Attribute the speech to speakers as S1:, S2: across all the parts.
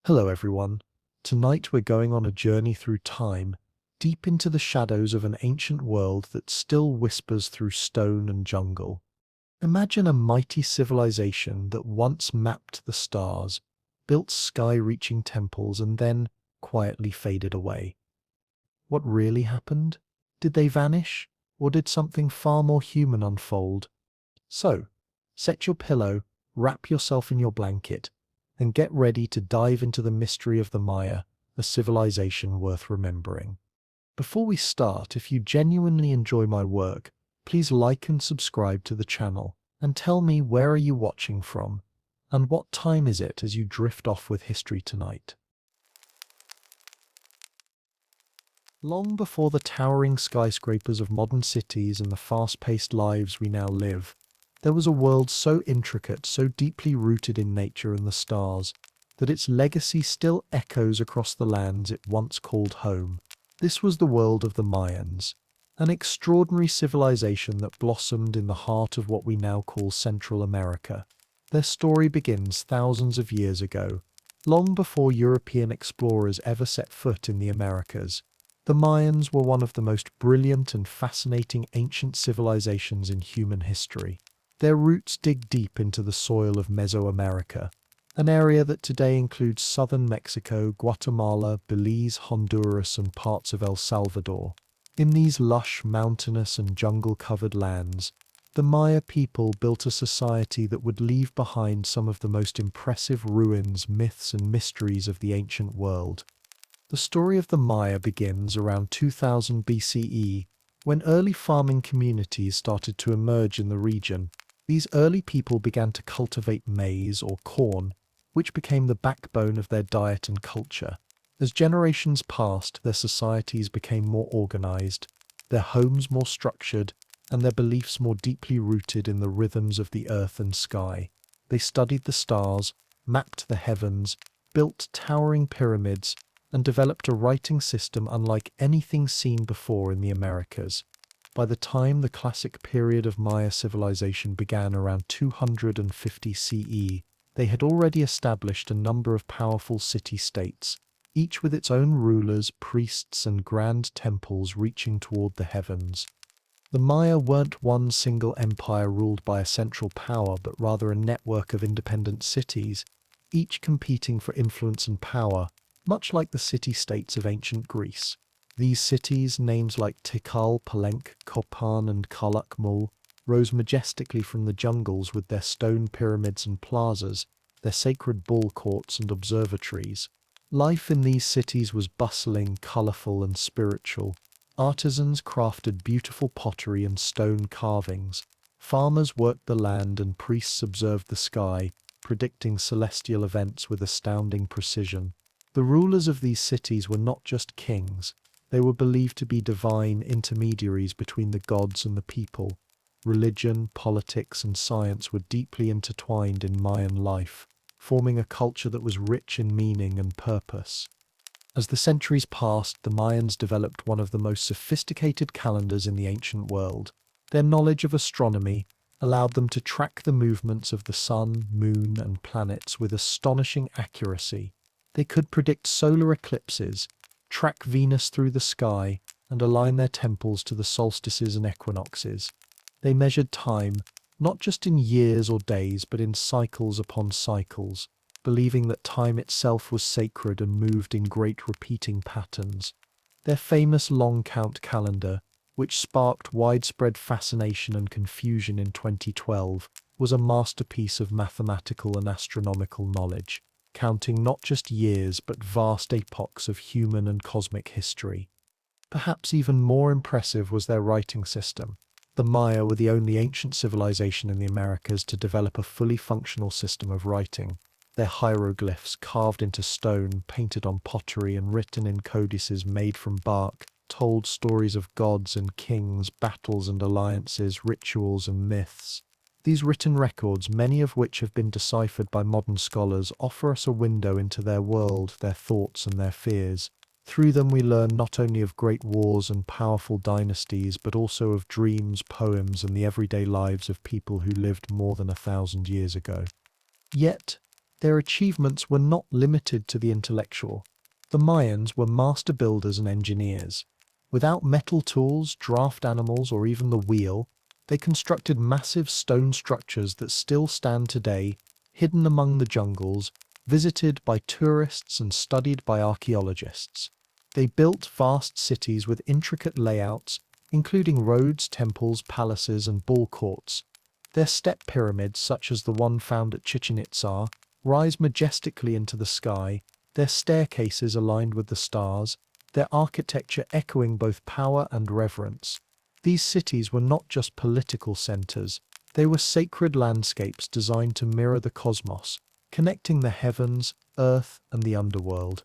S1: Hello everyone. Tonight we're going on a journey through time, deep into the shadows of an ancient world that still whispers through stone and jungle. Imagine a mighty civilization that once mapped the stars, built sky-reaching temples and then quietly faded away. What really happened? Did they vanish? Or did something far more human unfold? So, set your pillow, wrap yourself in your blanket, and get ready to dive into the mystery of the Maya, a civilization worth remembering. Before we start, if you genuinely enjoy my work, please like and subscribe to the channel, and tell me, where are you watching from, and what time is it as you drift off with history tonight? Long before the towering skyscrapers of modern cities and the fast-paced lives we now live, there was a world so intricate, so deeply rooted in nature and the stars, that its legacy still echoes across the lands it once called home. This was the world of the Mayans, an extraordinary civilization that blossomed in the heart of what we now call Central America. Their story begins thousands of years ago, long before European explorers ever set foot in the Americas. The Mayans were one of the most brilliant and fascinating ancient civilizations in human history. Their roots dig deep into the soil of Mesoamerica, an area that today includes southern Mexico, Guatemala, Belize, Honduras, and parts of El Salvador. In these lush, mountainous, and jungle-covered lands, the Maya people built a society that would leave behind some of the most impressive ruins, myths, and mysteries of the ancient world. The story of the Maya begins around 2000 BCE, when early farming communities started to emerge in the region. These early people began to cultivate maize or corn, which became the backbone of their diet and culture. As generations passed, their societies became more organized, their homes more structured, and their beliefs more deeply rooted in the rhythms of the earth and sky. They studied the stars, mapped the heavens, built towering pyramids, and developed a writing system unlike anything seen before in the Americas. By the time the classic period of Maya civilization began around 250 CE, they had already established a number of powerful city-states, each with its own rulers, priests, and grand temples reaching toward the heavens. The Maya weren't one single empire ruled by a central power, but rather a network of independent cities, each competing for influence and power, much like the city-states of ancient Greece. These cities, names like Tikal, Palenque, Copan, and Calakmul, rose majestically from the jungles with their stone pyramids and plazas, their sacred ball courts and observatories. Life in these cities was bustling, colorful, and spiritual. Artisans crafted beautiful pottery and stone carvings. Farmers worked the land and priests observed the sky, predicting celestial events with astounding precision. The rulers of these cities were not just kings. They were believed to be divine intermediaries between the gods and the people. Religion, politics, and science were deeply intertwined in Mayan life, forming a culture that was rich in meaning and purpose. As the centuries passed, the Mayans developed one of the most sophisticated calendars in the ancient world. Their knowledge of astronomy allowed them to track the movements of the sun, moon, and planets with astonishing accuracy. They could predict solar eclipses, track Venus through the sky, and align their temples to the solstices and equinoxes. They measured time, not just in years or days, but in cycles upon cycles, believing that time itself was sacred and moved in great repeating patterns. Their famous long count calendar, which sparked widespread fascination and confusion in 2012, was a masterpiece of mathematical and astronomical knowledge, counting not just years but vast epochs of human and cosmic history. Perhaps even more impressive was their writing system. The Maya were the only ancient civilization in the Americas to develop a fully functional system of writing. Their hieroglyphs, carved into stone, painted on pottery, and written in codices made from bark, told stories of gods and kings, battles and alliances, rituals and myths. These written records, many of which have been deciphered by modern scholars, offer us a window into their world, their thoughts, and their fears. Through them we learn not only of great wars and powerful dynasties, but also of dreams, poems, and the everyday lives of people who lived more than 1,000 years ago. Yet, Their achievements were not limited to the intellectual. The Mayans were master builders and engineers. Without metal tools, draft animals, or even the wheel, they constructed massive stone structures that still stand today, hidden among the jungles, visited by tourists and studied by archaeologists. They built vast cities with intricate layouts, including roads, temples, palaces, and ball courts. Their step pyramids, such as the one found at Chichen Itzá, rise majestically into the sky, their staircases aligned with the stars, their architecture echoing both power and reverence. These cities were not just political centers, they were sacred landscapes designed to mirror the cosmos, connecting the heavens, earth, and the underworld.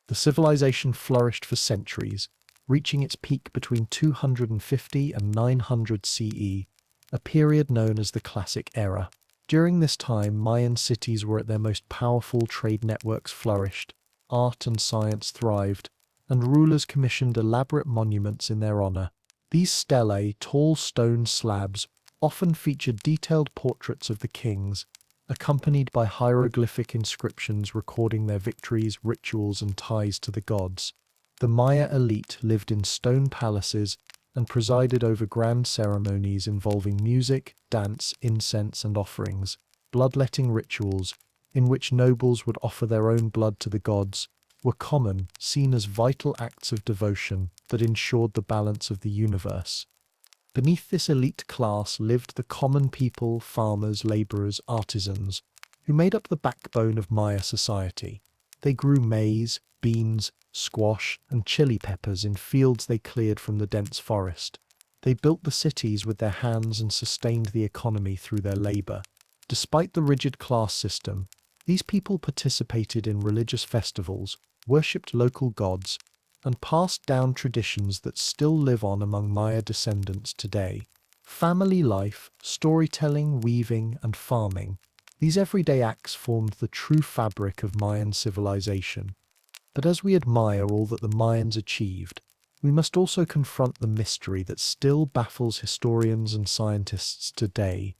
S1: The civilization flourished for centuries, reaching its peak between 250 and 900 CE, a period known as the Classic Era. During this time, Mayan cities were at their most powerful, trade networks flourished, art and science thrived, and rulers commissioned elaborate monuments in their honor. These stelae, tall stone slabs, often featured detailed portraits of the kings, accompanied by hieroglyphic inscriptions recording their victories, rituals, and ties to the gods. The Maya elite lived in stone palaces and presided over grand ceremonies involving music, dance, incense, and offerings. Bloodletting rituals, in which nobles would offer their own blood to the gods, were common, seen as vital acts of devotion that ensured the balance of the universe. Beneath this elite class lived the common people, farmers, laborers, artisans, who made up the backbone of Maya society. They grew maize, beans, squash, and chili peppers in fields they cleared from the dense forest. They built the cities with their hands and sustained the economy through their labor. Despite the rigid class system, these people participated in religious festivals, worshipped local gods, and passed down traditions that still live on among Maya descendants today. Family life, storytelling, weaving, and farming. These everyday acts formed the true fabric of Mayan civilization. But as we admire all that the Mayans achieved, we must also confront the mystery that still baffles historians and scientists today: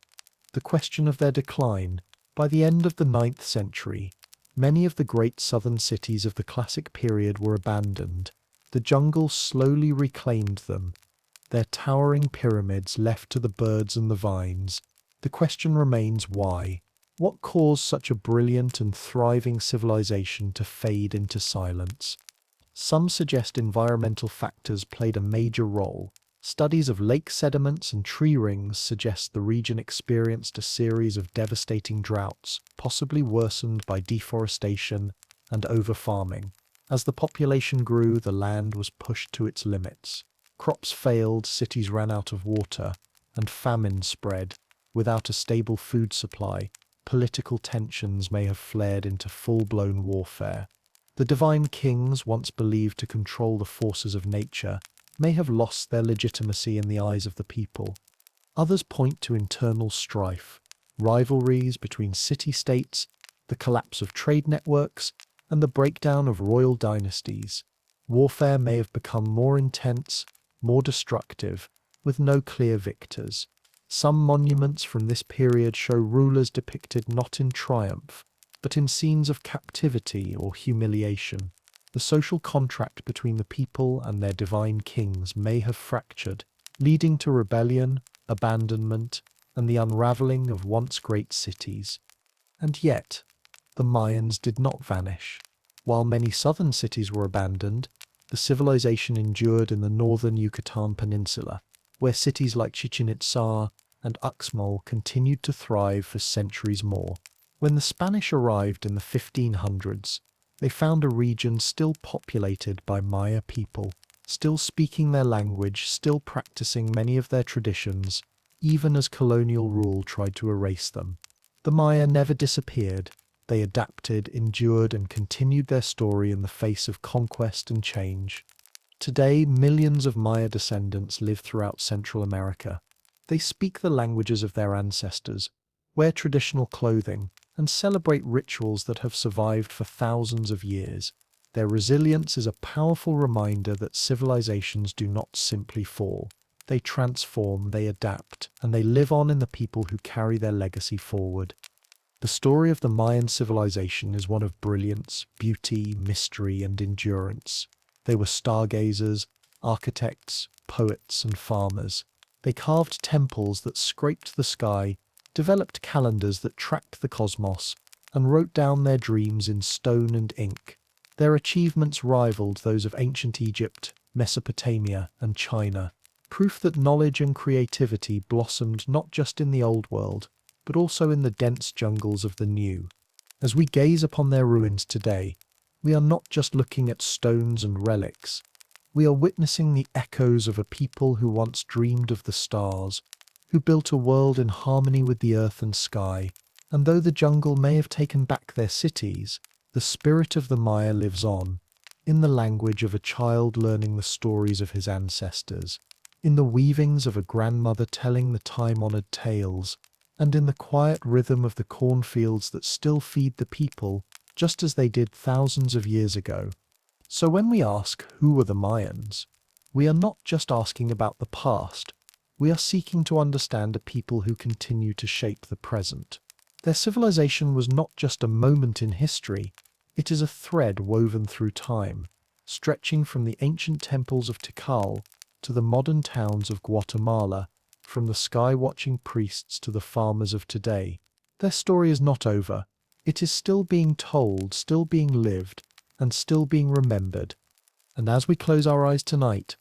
S1: the question of their decline. By the end of the 9th century, many of the great southern cities of the Classic period were abandoned. The jungle slowly reclaimed them, their towering pyramids left to the birds and the vines. The question remains why? What caused such a brilliant and thriving civilization to fade into silence? Some suggest environmental factors played a major role. Studies of lake sediments and tree rings suggest the region experienced a series of devastating droughts, possibly worsened by deforestation and over-farming. As the population grew, the land was pushed to its limits. Crops failed, cities ran out of water, and famine spread. Without a stable food supply, political tensions may have flared into full-blown warfare. The divine kings, once believed to control the forces of nature, may have lost their legitimacy in the eyes of the people. Others point to internal strife, rivalries between city-states, the collapse of trade networks, and the breakdown of royal dynasties. Warfare may have become more intense, more destructive, with no clear victors. Some monuments from this period show rulers depicted not in triumph, but in scenes of captivity or humiliation. The social contract between the people and their divine kings may have fractured, leading to rebellion, abandonment, and the unraveling of once great cities. And yet, the Mayans did not vanish. While many southern cities were abandoned, the civilization endured in the northern Yucatan Peninsula, where cities like Chichen Itzá and Uxmal continued to thrive for centuries more. When the Spanish arrived in the 1500s, they found a region still populated by Maya people, still speaking their language, still practicing many of their traditions, even as colonial rule tried to erase them. The Maya never disappeared. They adapted, endured, and continued their story in the face of conquest and change. Today, millions of Maya descendants live throughout Central America. They speak the languages of their ancestors, wear traditional clothing, and celebrate rituals that have survived for thousands of years. Their resilience is a powerful reminder that civilizations do not simply fall. They transform, they adapt, and they live on in the people who carry their legacy forward. The story of the Mayan civilization is one of brilliance, beauty, mystery, and endurance. They were stargazers, architects, poets, and farmers. They carved temples that scraped the sky, developed calendars that tracked the cosmos, and wrote down their dreams in stone and ink. Their achievements rivaled those of ancient Egypt, Mesopotamia, and China, proof that knowledge and creativity blossomed not just in the old world, but also in the dense jungles of the new. As we gaze upon their ruins today, we are not just looking at stones and relics. We are witnessing the echoes of a people who once dreamed of the stars, who built a world in harmony with the earth and sky. And though the jungle may have taken back their cities, the spirit of the Maya lives on, in the language of a child learning the stories of his ancestors, in the weavings of a grandmother telling the time-honored tales, and in the quiet rhythm of the cornfields that still feed the people, just as they did thousands of years ago. So when we ask, who were the Mayans? We are not just asking about the past. We are seeking to understand a people who continue to shape the present. Their civilization was not just a moment in history. It is a thread woven through time, stretching from the ancient temples of Tikal to the modern towns of Guatemala, from the sky-watching priests to the farmers of today. Their story is not over. It is still being told, still being lived, and still being remembered. And as we close our eyes tonight,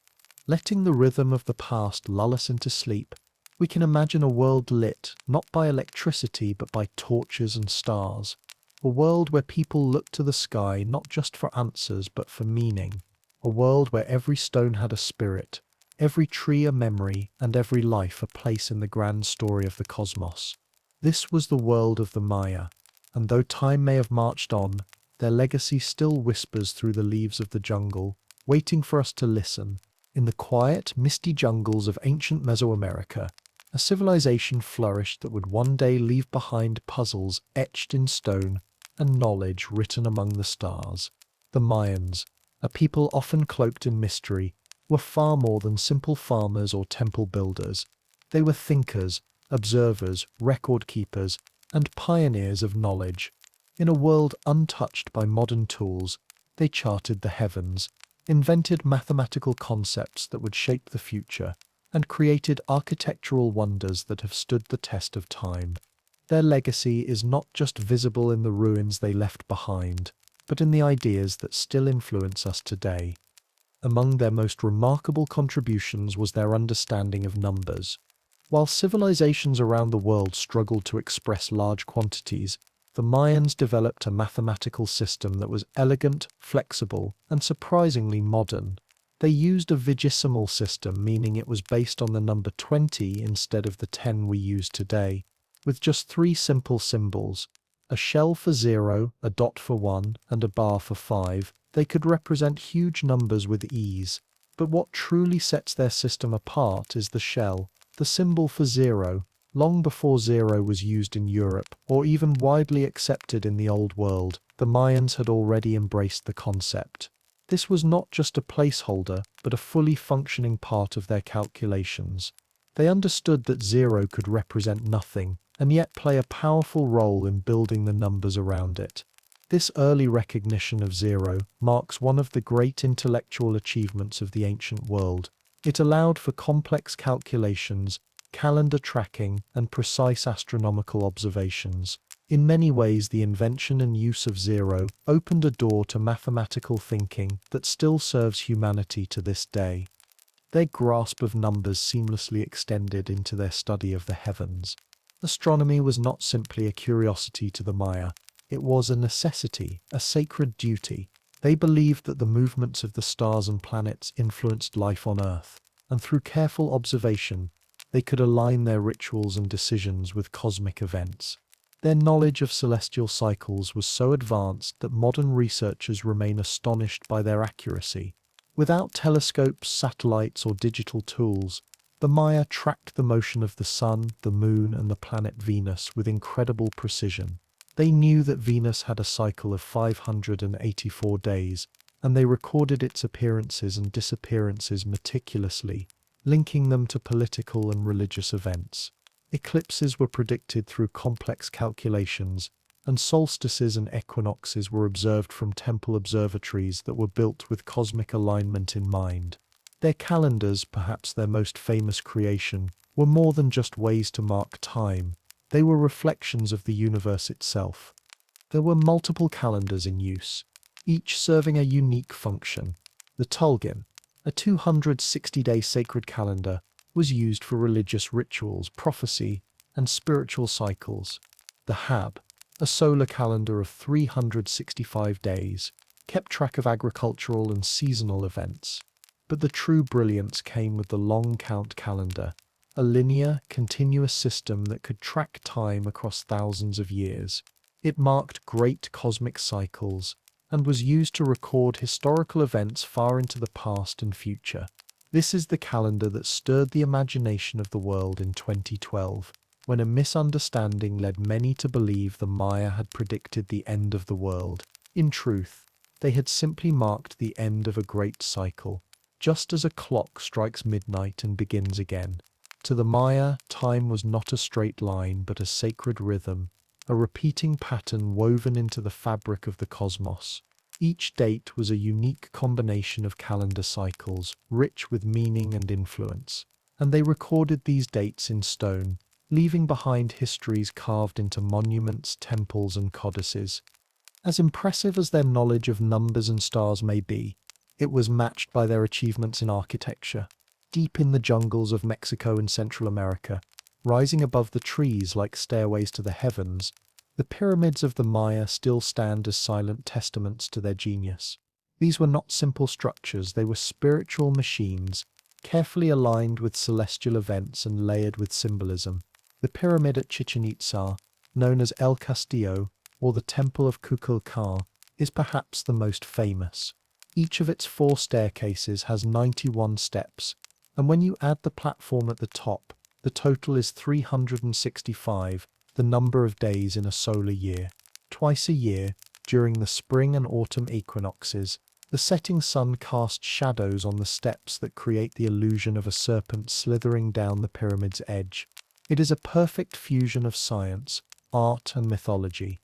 S1: letting the rhythm of the past lull us into sleep, we can imagine a world lit not by electricity but by torches and stars. A world where people look to the sky not just for answers but for meaning. A world where every stone had a spirit, every tree a memory, and every life a place in the grand story of the cosmos. This was the world of the Maya, and though time may have marched on, their legacy still whispers through the leaves of the jungle, waiting for us to listen. In the quiet, misty jungles of ancient Mesoamerica, a civilization flourished that would one day leave behind puzzles etched in stone and knowledge written among the stars. The Mayans, a people often cloaked in mystery, were far more than simple farmers or temple builders. They were thinkers, observers, record keepers, and pioneers of knowledge. In a world untouched by modern tools, they charted the heavens, invented mathematical concepts that would shape the future, and created architectural wonders that have stood the test of time. Their legacy is not just visible in the ruins they left behind, but in the ideas that still influence us today. Among their most remarkable contributions was their understanding of numbers. While civilizations around the world struggled to express large quantities, the Mayans developed a mathematical system that was elegant, flexible, and surprisingly modern. They used a vigesimal system, meaning it was based on the number 20 instead of the 10 we use today, with just 3 simple symbols: a shell for 0, a dot for 1, and a bar for 5. They could represent huge numbers with ease. But what truly sets their system apart is the shell, the symbol for 0. Long before 0 was used in Europe, or even widely accepted in the Old World, the Mayans had already embraced the concept. This was not just a placeholder, but a fully functioning part of their calculations. They understood that 0 could represent nothing, and yet play a powerful role in building the numbers around it. This early recognition of 0 marks one of the great intellectual achievements of the ancient world. It allowed for complex calculations, calendar tracking, and precise astronomical observations. In many ways, the invention and use of 0 opened a door to mathematical thinking that still serves humanity to this day. Their grasp of numbers seamlessly extended into their study of the heavens. Astronomy was not simply a curiosity to the Maya. It was a necessity, a sacred duty. They believed that the movements of the stars and planets influenced life on Earth, and through careful observation, they could align their rituals and decisions with cosmic events. Their knowledge of celestial cycles was so advanced that modern researchers remain astonished by their accuracy. Without telescopes, satellites, or digital tools, the Maya tracked the motion of the Sun, the Moon, and the planet Venus with incredible precision. They knew that Venus had a cycle of 584 days, and they recorded its appearances and disappearances meticulously, linking them to political and religious events. Eclipses were predicted through complex calculations, and solstices and equinoxes were observed from temple observatories that were built with cosmic alignment in mind. Their calendars, perhaps their most famous creation, were more than just ways to mark time. They were reflections of the universe itself. There were multiple calendars in use, each serving a unique function. The Tulgin, a 260-day sacred calendar, was used for religious rituals, prophecy, and spiritual cycles. The Hab, a solar calendar of 365 days, kept track of agricultural and seasonal events. But the true brilliance came with the long count calendar, a linear, continuous system that could track time across thousands of years. It marked great cosmic cycles and was used to record historical events far into the past and future. This is the calendar that stirred the imagination of the world in 2012, when a misunderstanding led many to believe the Maya had predicted the end of the world. In truth, they had simply marked the end of a great cycle, just as a clock strikes midnight and begins again. To the Maya, time was not a straight line but a sacred rhythm, a repeating pattern woven into the fabric of the cosmos. Each date was a unique combination of calendar cycles, rich with meaning and influence, and they recorded these dates in stone, leaving behind histories carved into monuments, temples, and codices. As impressive as their knowledge of numbers and stars may be, it was matched by their achievements in architecture. Deep in the jungles of Mexico and Central America, rising above the trees like stairways to the heavens, the pyramids of the Maya still stand as silent testaments to their genius. These were not simple structures, they were spiritual machines, carefully aligned with celestial events and layered with symbolism. The pyramid at Chichen Itzá, known as El Castillo, or the Temple of Kukulkan, is perhaps the most famous. Each of its 4 staircases has 91 steps, and when you add the platform at the top, the total is 365, the number of days in a solar year. Twice a year, during the spring and autumn equinoxes, the setting sun casts shadows on the steps that create the illusion of a serpent slithering down the pyramid's edge. It is a perfect fusion of science, art, and mythology.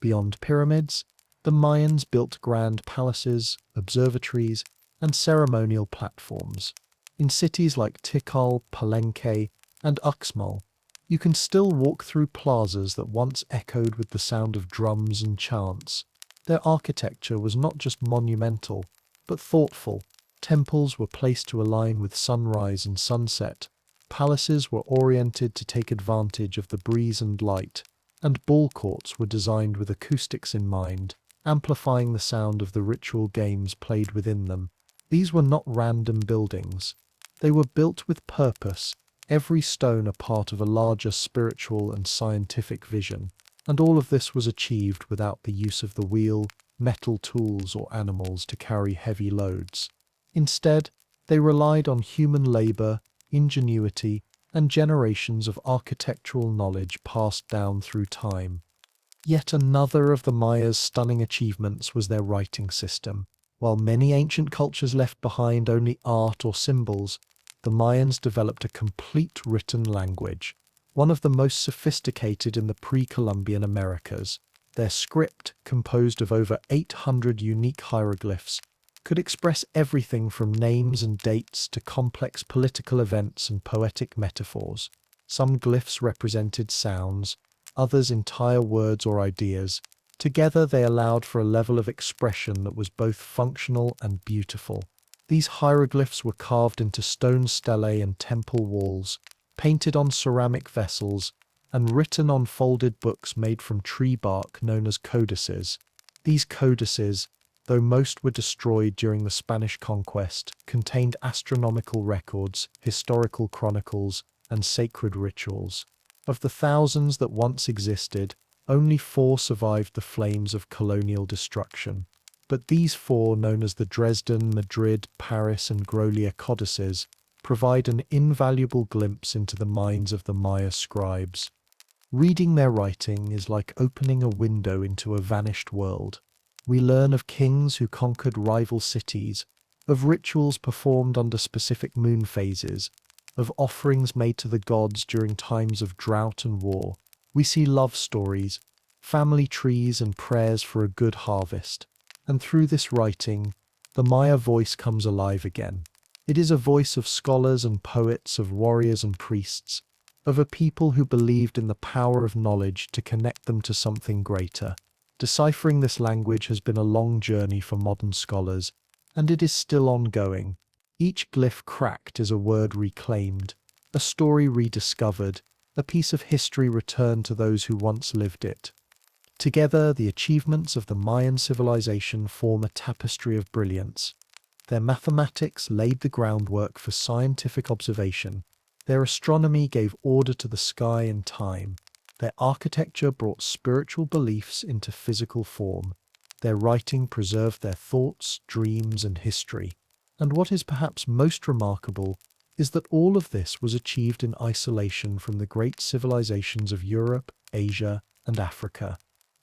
S1: Beyond pyramids, the Mayans built grand palaces, observatories, and ceremonial platforms. In cities like Tikal, Palenque, and Uxmal, you can still walk through plazas that once echoed with the sound of drums and chants. Their architecture was not just monumental, but thoughtful. Temples were placed to align with sunrise and sunset. Palaces were oriented to take advantage of the breeze and light, and ball courts were designed with acoustics in mind, amplifying the sound of the ritual games played within them. These were not random buildings. They were built with purpose, every stone a part of a larger spiritual and scientific vision, and all of this was achieved without the use of the wheel, metal tools, or animals to carry heavy loads. Instead, they relied on human labor, ingenuity, and generations of architectural knowledge passed down through time. Yet another of the Mayas' stunning achievements was their writing system. While many ancient cultures left behind only art or symbols, the Mayans developed a complete written language, one of the most sophisticated in the pre-Columbian Americas. Their script, composed of over 800 unique hieroglyphs, could express everything from names and dates to complex political events and poetic metaphors. Some glyphs represented sounds, others entire words or ideas. Together they allowed for a level of expression that was both functional and beautiful. These hieroglyphs were carved into stone stelae and temple walls, painted on ceramic vessels, and written on folded books made from tree bark known as codices. These codices, though most were destroyed during the Spanish conquest, contained astronomical records, historical chronicles, and sacred rituals. Of the thousands that once existed, only 4 survived the flames of colonial destruction. But these 4, known as the Dresden, Madrid, Paris, and Grolier codices, provide an invaluable glimpse into the minds of the Maya scribes. Reading their writing is like opening a window into a vanished world. We learn of kings who conquered rival cities, of rituals performed under specific moon phases, of offerings made to the gods during times of drought and war. We see love stories, family trees, and prayers for a good harvest. And through this writing, the Maya voice comes alive again. It is a voice of scholars and poets, of warriors and priests, of a people who believed in the power of knowledge to connect them to something greater. Deciphering this language has been a long journey for modern scholars, and it is still ongoing. Each glyph cracked is a word reclaimed, a story rediscovered, a piece of history returned to those who once lived it. Together, the achievements of the Mayan civilization form a tapestry of brilliance. Their mathematics laid the groundwork for scientific observation. Their astronomy gave order to the sky and time. Their architecture brought spiritual beliefs into physical form. Their writing preserved their thoughts, dreams, and history. And what is perhaps most remarkable is that all of this was achieved in isolation from the great civilizations of Europe, Asia, and Africa.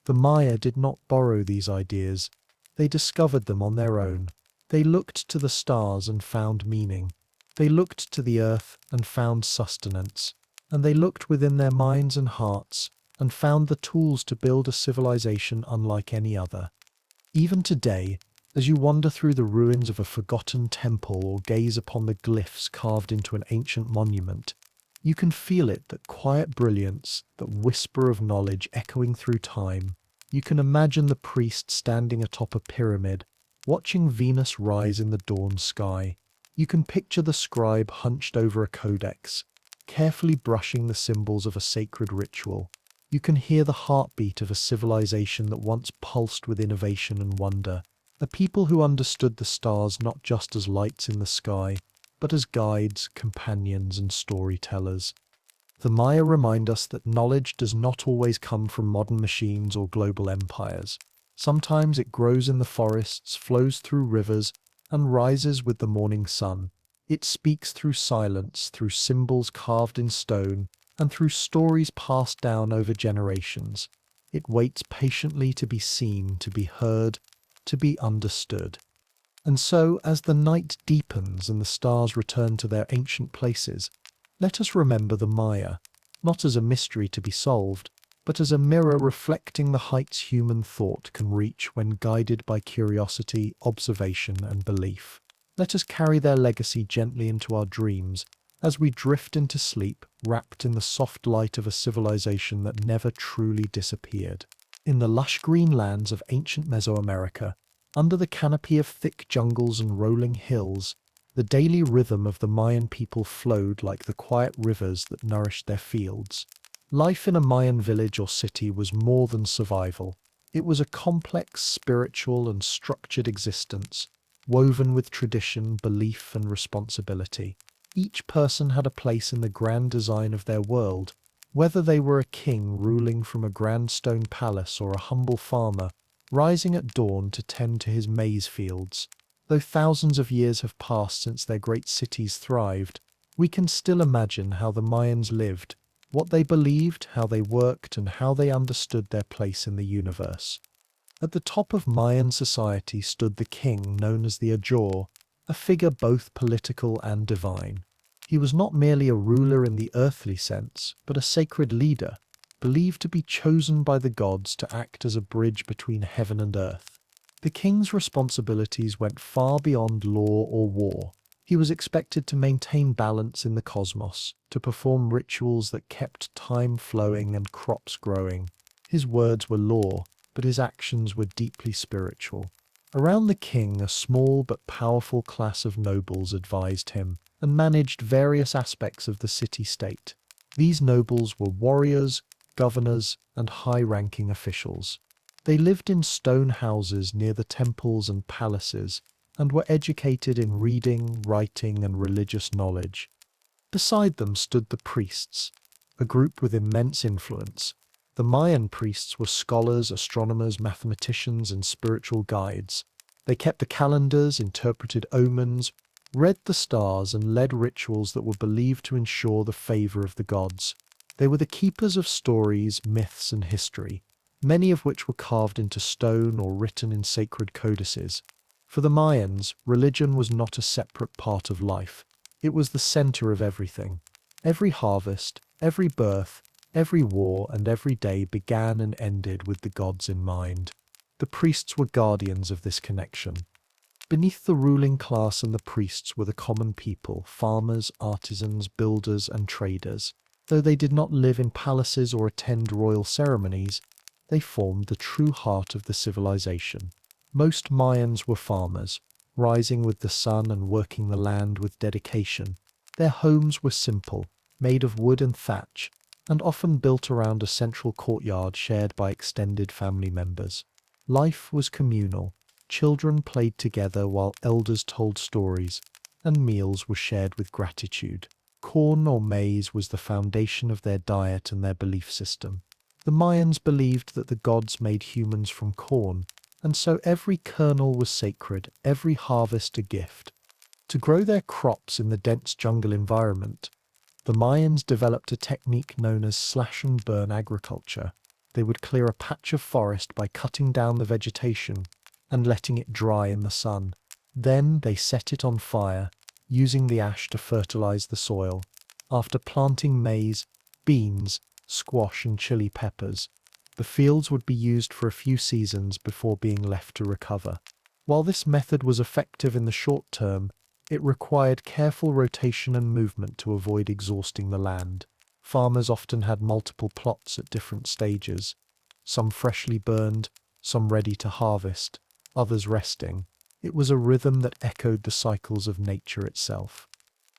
S1: The Maya did not borrow these ideas. They discovered them on their own. They looked to the stars and found meaning. They looked to the earth and found sustenance. And they looked within their minds and hearts and found the tools to build a civilization unlike any other. Even today, as you wander through the ruins of a forgotten temple or gaze upon the glyphs carved into an ancient monument, you can feel it, that quiet brilliance, that whisper of knowledge echoing through time. You can imagine the priest standing atop a pyramid, watching Venus rise in the dawn sky. You can picture the scribe hunched over a codex, carefully brushing the symbols of a sacred ritual. You can hear the heartbeat of a civilization that once pulsed with innovation and wonder, a people who understood the stars not just as lights in the sky, but as guides, companions, and storytellers. The Maya remind us that knowledge does not always come from modern machines or global empires. Sometimes it grows in the forests, flows through rivers, and rises with the morning sun. It speaks through silence, through symbols carved in stone, and through stories passed down over generations. It waits patiently to be seen, to be heard, to be understood. And so, as the night deepens and the stars return to their ancient places, let us remember the Maya, not as a mystery to be solved, but as a mirror reflecting the heights human thought can reach when guided by curiosity, observation, and belief. Let us carry their legacy gently into our dreams as we drift into sleep, wrapped in the soft light of a civilization that never truly disappeared. In the lush green lands of ancient Mesoamerica, under the canopy of thick jungles and rolling hills, the daily rhythm of the Mayan people flowed like the quiet rivers that nourished their fields. Life in a Mayan village or city was more than survival. It was a complex, spiritual, and structured existence, woven with tradition, belief, and responsibility. Each person had a place in the grand design of their world, whether they were a king ruling from a grand stone palace or a humble farmer rising at dawn to tend to his maize fields. Though thousands of years have passed since their great cities thrived, we can still imagine how the Mayans lived, what they believed, how they worked, and how they understood their place in the universe. At the top of Mayan society stood the king known as the Ajor, a figure both political and divine. He was not merely a ruler in the earthly sense, but a sacred leader, believed to be chosen by the gods to act as a bridge between heaven and earth. The king's responsibilities went far beyond law or war. He was expected to maintain balance in the cosmos, to perform rituals that kept time flowing and crops growing. His words were law, but his actions were deeply spiritual. Around the king, a small but powerful class of nobles advised him and managed various aspects of the city-state. These nobles were warriors, governors, and high-ranking officials. They lived in stone houses near the temples and palaces, and were educated in reading, writing, and religious knowledge. Beside them stood the priests, a group with immense influence. The Mayan priests were scholars, astronomers, mathematicians, and spiritual guides. They kept the calendars, interpreted omens, read the stars, and led rituals that were believed to ensure the favor of the gods. They were the keepers of stories, myths, and history, many of which were carved into stone or written in sacred codices. For the Mayans, religion was not a separate part of life. It was the center of everything. Every harvest, every birth, every war, and every day began and ended with the gods in mind. The priests were guardians of this connection. Beneath the ruling class and the priests were the common people, farmers, artisans, builders, and traders. Though they did not live in palaces or attend royal ceremonies, they formed the true heart of the civilization. Most Mayans were farmers, rising with the sun and working the land with dedication. Their homes were simple, made of wood and thatch, and often built around a central courtyard shared by extended family members. Life was communal. Children played together while elders told stories, and meals were shared with gratitude. Corn or maize was the foundation of their diet and their belief system. The Mayans believed that the gods made humans from corn, and so every kernel was sacred, every harvest a gift. To grow their crops in the dense jungle environment, the Mayans developed a technique known as slash-and-burn agriculture. They would clear a patch of forest by cutting down the vegetation and letting it dry in the sun. Then they set it on fire, using the ash to fertilize the soil. After planting maize, beans, squash, and chili peppers, the fields would be used for a few seasons before being left to recover. While this method was effective in the short term, it required careful rotation and movement to avoid exhausting the land. Farmers often had multiple plots at different stages, some freshly burned, some ready to harvest, others resting. It was a rhythm that echoed the cycles of nature itself.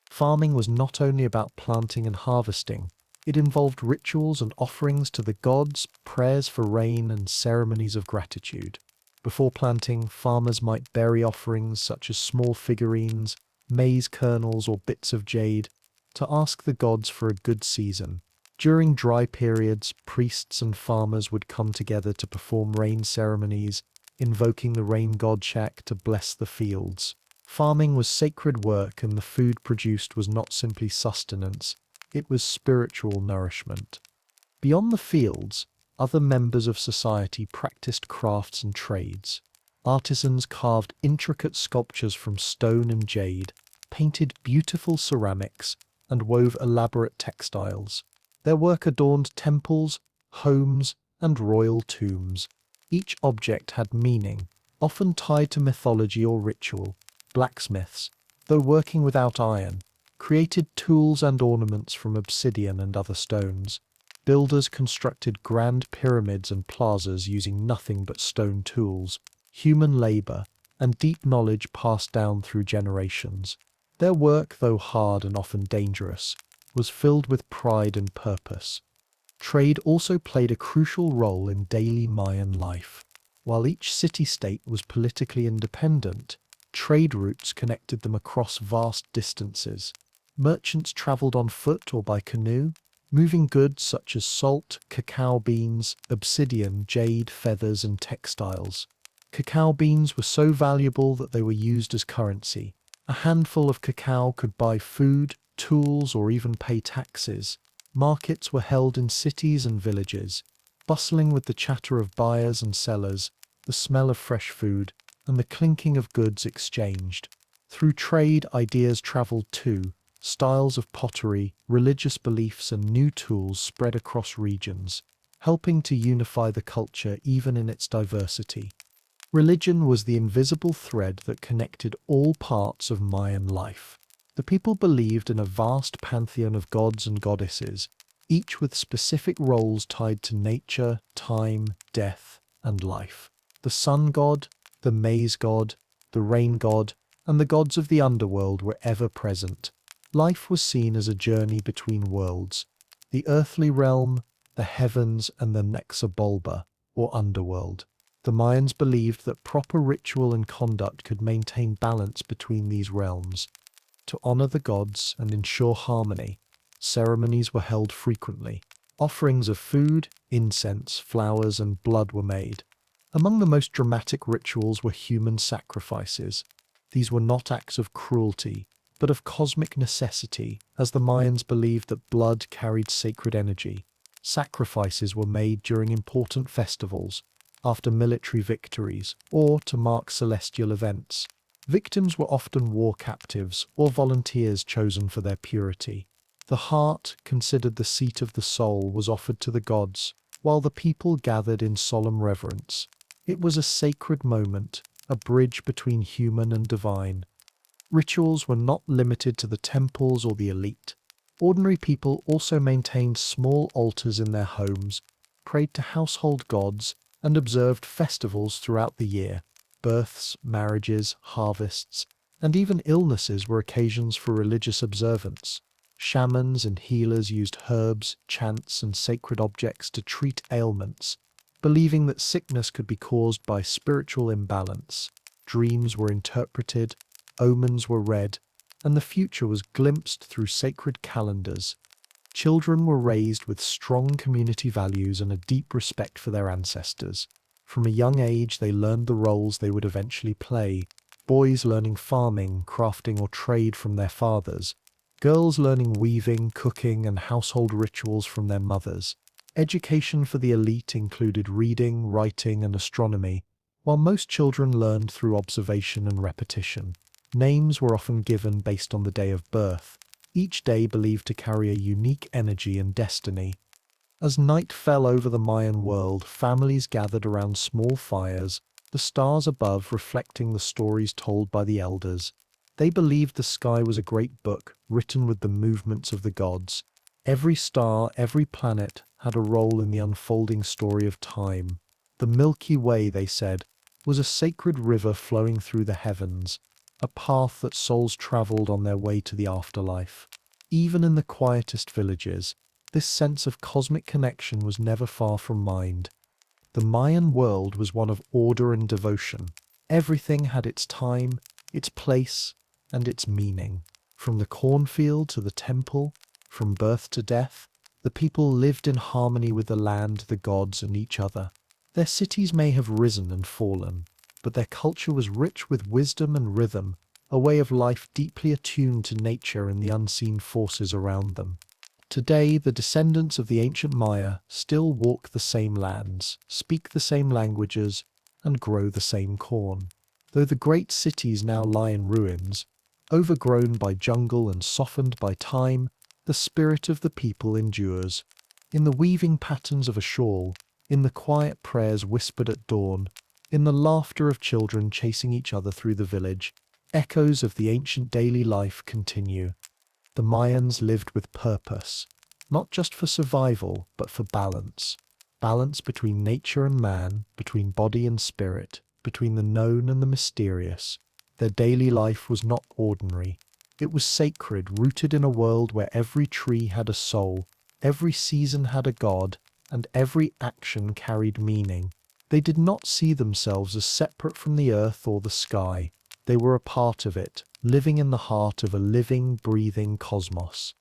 S1: Farming was not only about planting and harvesting, it involved rituals and offerings to the gods, prayers for rain, and ceremonies of gratitude. Before planting, farmers might bury offerings such as small figurines, maize kernels, or bits of jade to ask the gods for a good season. During dry periods, priests and farmers would come together to perform rain ceremonies, invoking the rain god Shak to bless the fields. Farming was sacred work, and the food produced was not simply sustenance, it was spiritual nourishment. Beyond the fields, other members of society practiced crafts and trades. Artisans carved intricate sculptures from stone and jade, painted beautiful ceramics, and wove elaborate textiles. Their work adorned temples, homes, and royal tombs. Each object had meaning, often tied to mythology or ritual. Blacksmiths, though working without iron, created tools and ornaments from obsidian and other stones. Builders constructed grand pyramids and plazas using nothing but stone tools, human labor, and deep knowledge passed down through generations. Their work, though hard and often dangerous, was filled with pride and purpose. Trade also played a crucial role in daily Mayan life. While each city-state was politically independent, trade routes connected them across vast distances. Merchants traveled on foot or by canoe, moving goods such as salt, cacao beans, obsidian, jade, feathers, and textiles. Cacao beans were so valuable that they were used as currency. A handful of cacao could buy food, tools, or even pay taxes. Markets were held in cities and villages, bustling with the chatter of buyers and sellers, the smell of fresh food, and the clinking of goods exchanged. Through trade, ideas traveled too. Styles of pottery, religious beliefs, and new tools spread across regions, helping to unify the culture even in its diversity. Religion was the invisible thread that connected all parts of Mayan life. The people believed in a vast pantheon of gods and goddesses, each with specific roles tied to nature, time, death, and life. The sun god, the maize god, the rain god, and the gods of the underworld were ever present. Life was seen as a journey between worlds, the earthly realm, the heavens, and the Nexabolba, or underworld. The Mayans believed that proper ritual and conduct could maintain balance between these realms. To honor the gods and ensure harmony, ceremonies were held frequently. Offerings of food, incense, flowers, and blood were made. Among the most dramatic rituals were human sacrifices. These were not acts of cruelty, but of cosmic necessity, as the Mayans believed that blood carried sacred energy. Sacrifices were made during important festivals, after military victories, or to mark celestial events. Victims were often war captives or volunteers chosen for their purity. The heart, considered the seat of the soul, was offered to the gods, while the people gathered in solemn reverence. It was a sacred moment, a bridge between human and divine. Rituals were not limited to the temples or the elite. Ordinary people also maintained small altars in their homes, prayed to household gods, and observed festivals throughout the year. Births, marriages, harvests, and even illnesses were occasions for religious observance. Shamans and healers used herbs, chants, and sacred objects to treat ailments, believing that sickness could be caused by spiritual imbalance. Dreams were interpreted, omens were read, and the future was glimpsed through sacred calendars. Children were raised with strong community values and a deep respect for their ancestors. From a young age, they learned the roles they would eventually play. Boys learning farming, crafting, or trade from their fathers. Girls learning weaving, cooking, and household rituals from their mothers. Education for the elite included reading, writing, and astronomy, while most children learned through observation and repetition. Names were often given based on the day of birth, each day believed to carry a unique energy and destiny. As night fell over the Mayan world, families gathered around small fires, the stars above reflecting the stories told by the elders. They believed the sky was a great book, written with the movements of the gods. Every star, every planet, had a role in the unfolding story of time. The Milky Way, they said, was a sacred river flowing through the heavens, a path that souls traveled on their way to the afterlife. Even in the quietest villages, this sense of cosmic connection was never far from mind. The Mayan world was one of order and devotion. Everything had its time, its place, and its meaning. From the cornfield to the temple, from birth to death, the people lived in harmony with the land, the gods, and each other. Their cities may have risen and fallen, but their culture was rich with wisdom and rhythm, a way of life deeply attuned to nature and the unseen forces around them. Today, the descendants of the ancient Maya still walk the same lands, speak the same languages, and grow the same corn. Though the great cities now lie in ruins, overgrown by jungle and softened by time, the spirit of the people endures. In the weaving patterns of a shawl, in the quiet prayers whispered at dawn, in the laughter of children chasing each other through the village, echoes of the ancient daily life continue. The Mayans lived with purpose, not just for survival, but for balance. Balance between nature and man, between body and spirit, between the known and the mysterious. Their daily life was not ordinary. It was sacred, rooted in a world where every tree had a soul, every season had a god, and every action carried meaning. They did not see themselves as separate from the earth or the sky. They were a part of it, living in the heart of a living, breathing cosmos.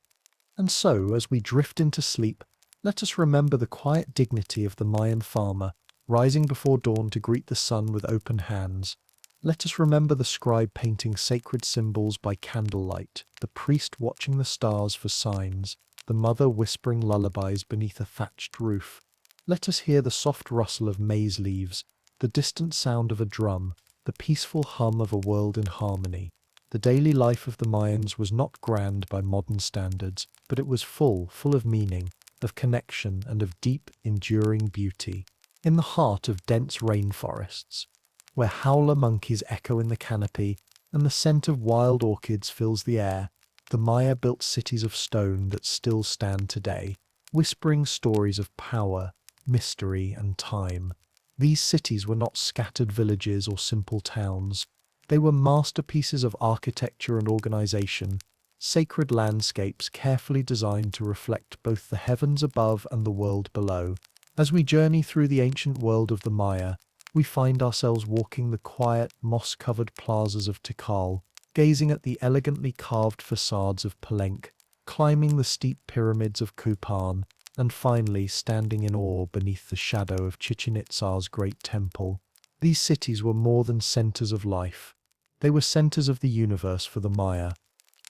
S1: And so, as we drift into sleep, let us remember the quiet dignity of the Mayan farmer, rising before dawn to greet the sun with open hands. Let us remember the scribe painting sacred symbols by candlelight, the priest watching the stars for signs, the mother whispering lullabies beneath a thatched roof. Let us hear the soft rustle of maize leaves, the distant sound of a drum, the peaceful hum of a world in harmony. The daily life of the Mayans was not grand by modern standards, but it was full of meaning, of connection, and of deep, enduring beauty. In the heart of dense rainforests, where howler monkeys echo in the canopy and the scent of wild orchids fills the air, the Maya built cities of stone that still stand today, whispering stories of power, mystery, and time. These cities were not scattered villages or simple towns. They were masterpieces of architecture and organization, sacred landscapes carefully designed to reflect both the heavens above and the world below. As we journey through the ancient world of the Maya, we find ourselves walking the quiet, moss-covered plazas of Tikal, gazing at the elegantly carved facades of Palenque, climbing the steep pyramids of Kupan, and finally standing in awe beneath the shadow of Chichen Itzá's great temple. These cities were more than centers of life. They were centers of the universe for the Maya.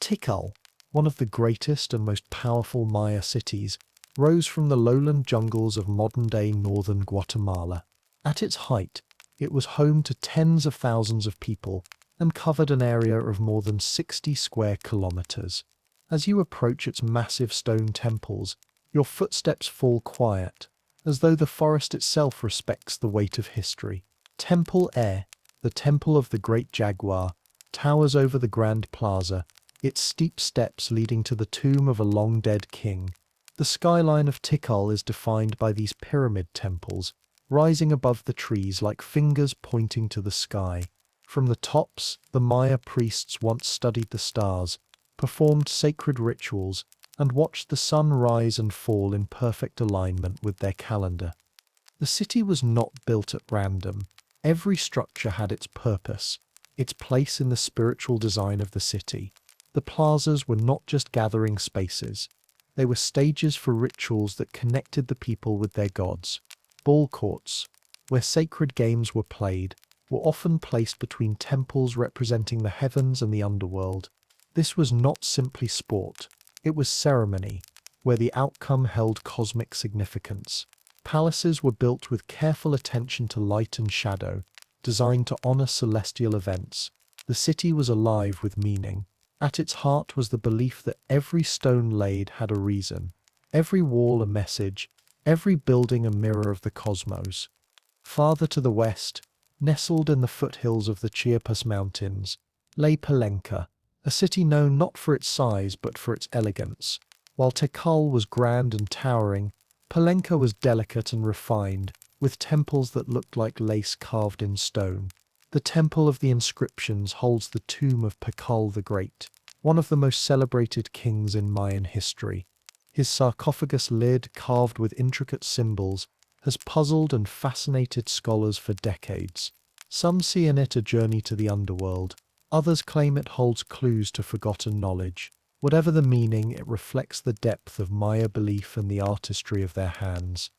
S1: Tikal, one of the greatest and most powerful Maya cities, rose from the lowland jungles of modern-day northern Guatemala. At its height, it was home to tens of thousands of people, and covered an area of more than 60 square kilometers. As you approach its massive stone temples, your footsteps fall quiet, as though the forest itself respects the weight of history. Temple Air, the temple of the Great Jaguar, towers over the Grand Plaza, its steep steps leading to the tomb of a long-dead king. The skyline of Tikal is defined by these pyramid temples, rising above the trees like fingers pointing to the sky. From the tops, the Maya priests once studied the stars, performed sacred rituals, and watched the sun rise and fall in perfect alignment with their calendar. The city was not built at random. Every structure had its purpose, its place in the spiritual design of the city. The plazas were not just gathering spaces. They were stages for rituals that connected the people with their gods. Ball courts, where sacred games were played, were often placed between temples representing the heavens and the underworld. This was not simply sport, it was ceremony, where the outcome held cosmic significance. Palaces were built with careful attention to light and shadow, designed to honor celestial events. The city was alive with meaning. At its heart was the belief that every stone laid had a reason, every wall a message, every building a mirror of the cosmos. Farther to the west, nestled in the foothills of the Chiapas Mountains, lay Palenque, a city known not for its size but for its elegance. While Tikal was grand and towering, Palenque was delicate and refined, with temples that looked like lace carved in stone. The Temple of the Inscriptions holds the tomb of Pakal the Great, one of the most celebrated kings in Mayan history. His sarcophagus lid, carved with intricate symbols, has puzzled and fascinated scholars for decades. Some see in it a journey to the underworld. Others claim it holds clues to forgotten knowledge. Whatever the meaning, it reflects the depth of Maya belief and the artistry of their hands.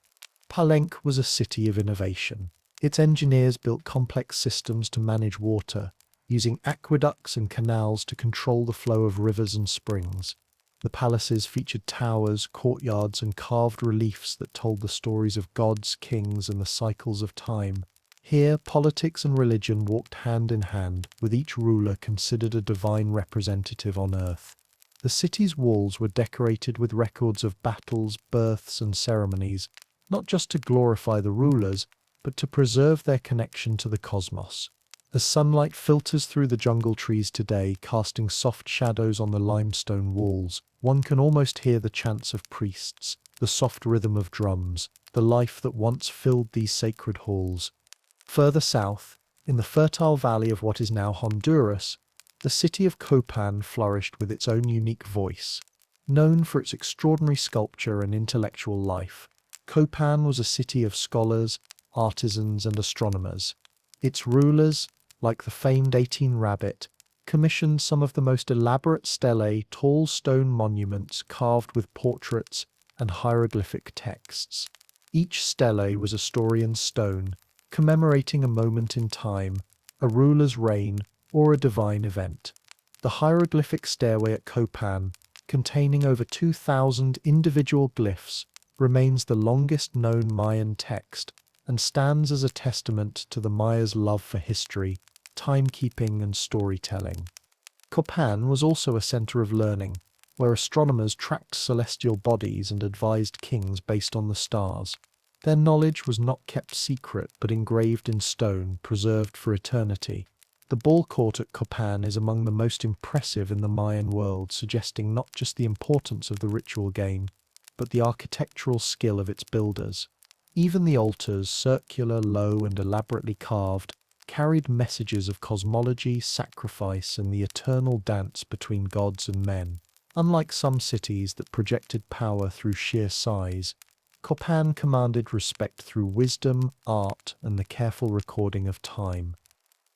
S1: Palenque was a city of innovation. Its engineers built complex systems to manage water, using aqueducts and canals to control the flow of rivers and springs. The palaces featured towers, courtyards, and carved reliefs that told the stories of gods, kings, and the cycles of time. Here, politics and religion walked hand in hand, with each ruler considered a divine representative on earth. The city's walls were decorated with records of battles, births, and ceremonies, not just to glorify the rulers, but to preserve their connection to the cosmos. As sunlight filters through the jungle trees today, casting soft shadows on the limestone walls, one can almost hear the chants of priests, the soft rhythm of drums, the life that once filled these sacred halls. Further south, in the fertile valley of what is now Honduras, the city of Copan flourished with its own unique voice. Known for its extraordinary sculpture and intellectual life, Copan was a city of scholars, artisans, and astronomers. Its rulers, like the famed 18 Rabbit, commissioned some of the most elaborate stelae, tall stone monuments carved with portraits and hieroglyphic texts. Each stele was a story in stone, commemorating a moment in time, a ruler's reign, or a divine event. The hieroglyphic stairway at Copan, containing over 2,000 individual glyphs, remains the longest known Mayan text and stands as a testament to the Mayas' love for history, timekeeping, and storytelling. Copan was also a center of learning, where astronomers tracked celestial bodies and advised kings based on the stars. Their knowledge was not kept secret but engraved in stone, preserved for eternity. The ball court at Copan is among the most impressive in the Mayan world, suggesting not just the importance of the ritual game, but the architectural skill of its builders. Even the altars, circular, low, and elaborately carved, carried messages of cosmology, sacrifice, and the eternal dance between gods and men. Unlike some cities that projected power through sheer size, Copan commanded respect through wisdom, art, and the careful recording of time.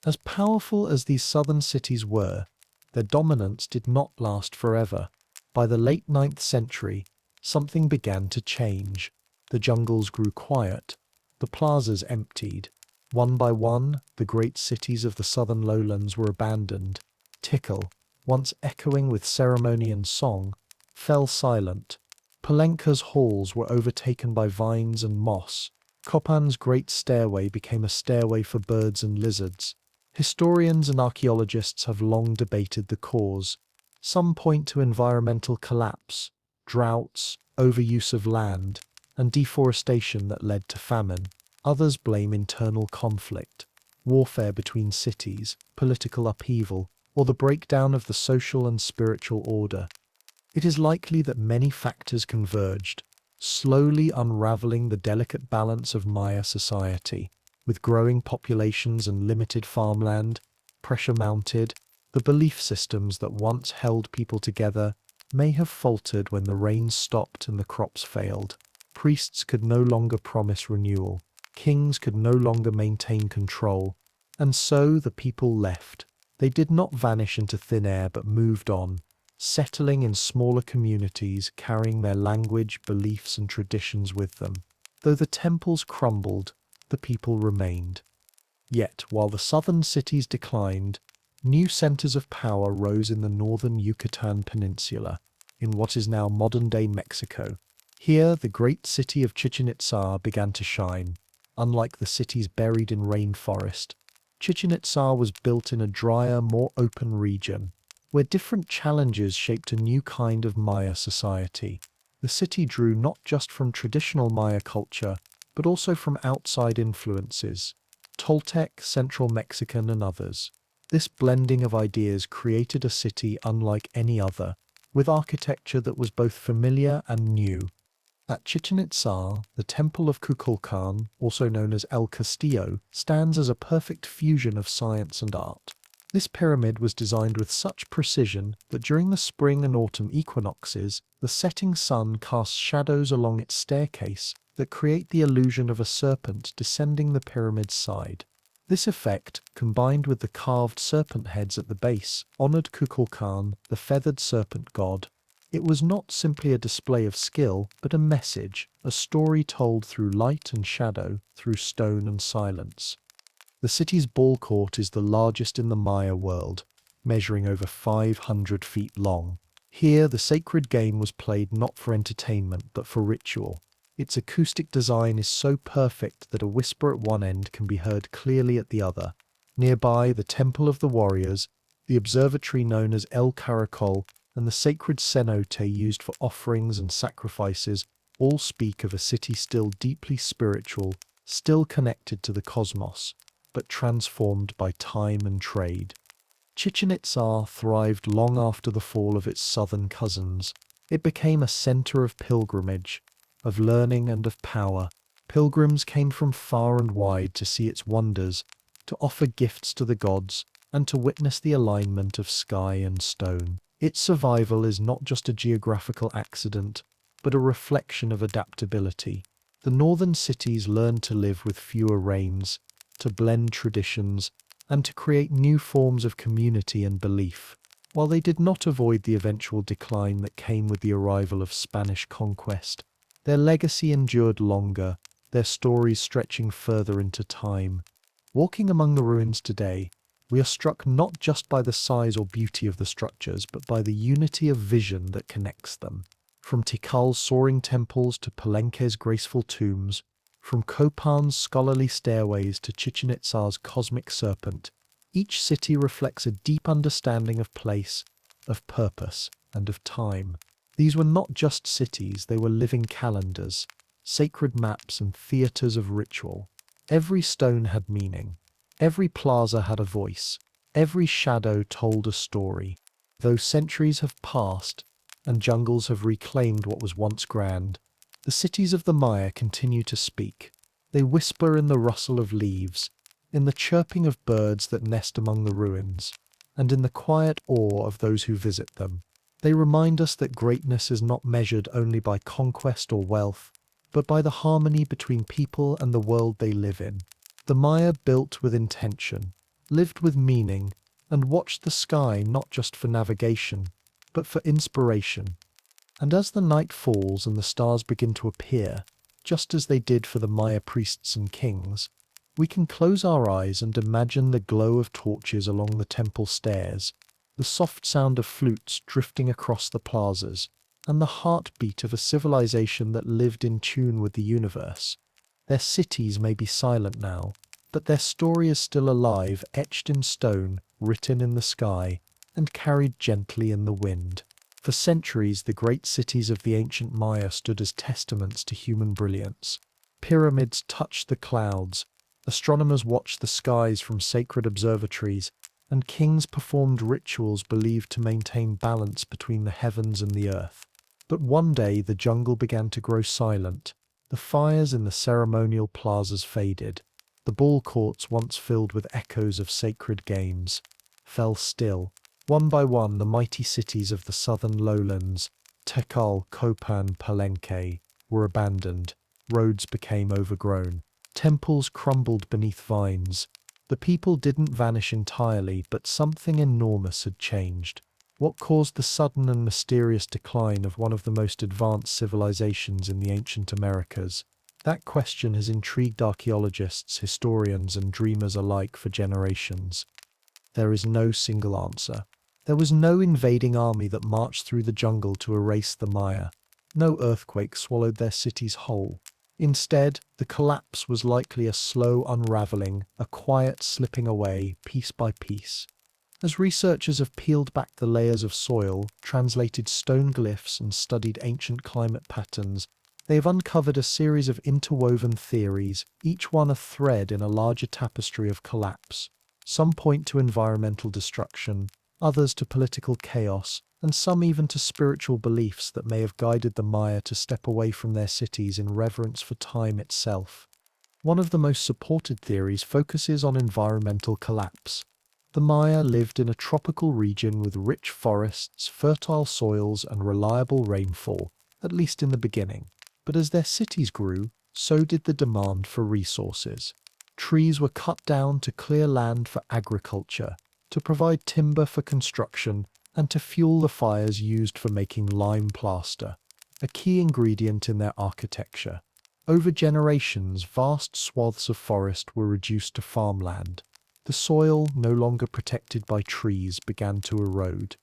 S1: As powerful as these southern cities were, their dominance did not last forever. By the late 9th century, something began to change. The jungles grew quiet, the plazas emptied. One by one, the great cities of the southern lowlands were abandoned. Tikal, once echoing with ceremony and song, fell silent. Palenque's halls were overtaken by vines and moss. Copan's great stairway became a stairway for birds and lizards. Historians and archaeologists have long debated the cause. Some point to environmental collapse, droughts, overuse of land, and deforestation that led to famine. Others blame internal conflict, warfare between cities, political upheaval, or the breakdown of the social and spiritual order. It is likely that many factors converged, slowly unraveling the delicate balance of Maya society. With growing populations and limited farmland, pressure mounted, the belief systems that once held people together may have faltered when the rains stopped and the crops failed. Priests could no longer promise renewal, kings could no longer maintain control, and so the people left. They did not vanish into thin air but moved on, settling in smaller communities, carrying their language, beliefs, and traditions with them. Though the temples crumbled, the people remained. Yet, while the southern cities declined, new centers of power rose in the northern Yucatan Peninsula, in what is now modern-day Mexico. Here, the great city of Chichen Itzá began to shine. Unlike the cities buried in rainforest, Chichen Itzá was built in a drier, more open region, where different challenges shaped a new kind of Maya society. The city drew not just from traditional Maya culture, but also from outside influences, Toltec, Central Mexican, and others. This blending of ideas created a city unlike any other, with architecture that was both familiar and new. At Chichen Itzá, the Temple of Kukulkan, also known as El Castillo, stands as a perfect fusion of science and art. This pyramid was designed with such precision that during the spring and autumn equinoxes, the setting sun casts shadows along its staircase that create the illusion of a serpent descending the pyramid's side. This effect, combined with the carved serpent heads at the base, honored Kukulkan, the feathered serpent god. It was not simply a display of skill, but a message, a story told through light and shadow, through stone and silence. The city's ball court is the largest in the Maya world, measuring over 500 feet long. Here, the sacred game was played not for entertainment, but for ritual. Its acoustic design is so perfect that a whisper at one end can be heard clearly at the other. Nearby, the Temple of the Warriors, the observatory known as El Caracol, and the sacred cenote used for offerings and sacrifices all speak of a city still deeply spiritual, still connected to the cosmos, but transformed by time and trade. Chichen Itzá thrived long after the fall of its southern cousins. It became a center of pilgrimage, of learning and of power. Pilgrims came from far and wide to see its wonders, to offer gifts to the gods, and to witness the alignment of sky and stone. Its survival is not just a geographical accident, but a reflection of adaptability. The northern cities learned to live with fewer rains, to blend traditions, and to create new forms of community and belief. While they did not avoid the eventual decline that came with the arrival of Spanish conquest, their legacy endured longer, their stories stretching further into time. Walking among the ruins today, we are struck not just by the size or beauty of the structures, but by the unity of vision that connects them. From Tikal's soaring temples to Palenque's graceful tombs, from Copan's scholarly stairways to Chichen Itzá's cosmic serpent, each city reflects a deep understanding of place, of purpose, and of time. These were not just cities, they were living calendars, sacred maps and theatres of ritual. Every stone had meaning. Every plaza had a voice. Every shadow told a story. Though centuries have passed and jungles have reclaimed what was once grand, the cities of the Maya continue to speak. They whisper in the rustle of leaves, in the chirping of birds that nest among the ruins, and in the quiet awe of those who visit them. They remind us that greatness is not measured only by conquest or wealth, but by the harmony between people and the world they live in. The Maya built with intention, lived with meaning, and watched the sky not just for navigation, but for inspiration. And as the night falls and the stars begin to appear, just as they did for the Maya priests and kings, we can close our eyes and imagine the glow of torches along the temple stairs, the soft sound of flutes drifting across the plazas, and the heartbeat of a civilization that lived in tune with the universe. Their cities may be silent now, but their story is still alive, etched in stone, written in the sky, and carried gently in the wind. For centuries, the great cities of the ancient Maya stood as testaments to human brilliance. Pyramids touched the clouds, astronomers watched the skies from sacred observatories, and kings performed rituals believed to maintain balance between the heavens and the earth. But one day the jungle began to grow silent. The fires in the ceremonial plazas faded. The ball courts, once filled with echoes of sacred games, fell still. One by one, the mighty cities of the southern lowlands, Tekal, Copan, Palenque, were abandoned. Roads became overgrown. Temples crumbled beneath vines. The people didn't vanish entirely, but something enormous had changed. What caused the sudden and mysterious decline of one of the most advanced civilizations in the ancient Americas? That question has intrigued archaeologists, historians, and dreamers alike for generations. There is no single answer. There was no invading army that marched through the jungle to erase the Maya. No earthquake swallowed their cities whole. Instead, the collapse was likely a slow unraveling, a quiet slipping away, piece by piece. As researchers have peeled back the layers of soil, translated stone glyphs, and studied ancient climate patterns, they have uncovered a series of interwoven theories, each one a thread in a larger tapestry of collapse. Some point to environmental destruction, others to political chaos, and some even to spiritual beliefs that may have guided the Maya to step away from their cities in reverence for time itself. One of the most supported theories focuses on environmental collapse. The Maya lived in a tropical region with rich forests, fertile soils, and reliable rainfall, at least in the beginning. But as their cities grew, so did the demand for resources. Trees were cut down to clear land for agriculture, to provide timber for construction, and to fuel the fires used for making lime plaster, a key ingredient in their architecture. Over generations, vast swaths of forest were reduced to farmland. The soil, no longer protected by trees, began to erode.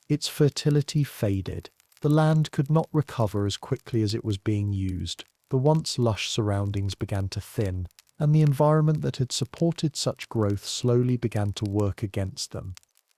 S1: Its fertility faded. The land could not recover as quickly as it was being used. The once lush surroundings began to thin, and the environment that had supported such growth slowly began to work against them.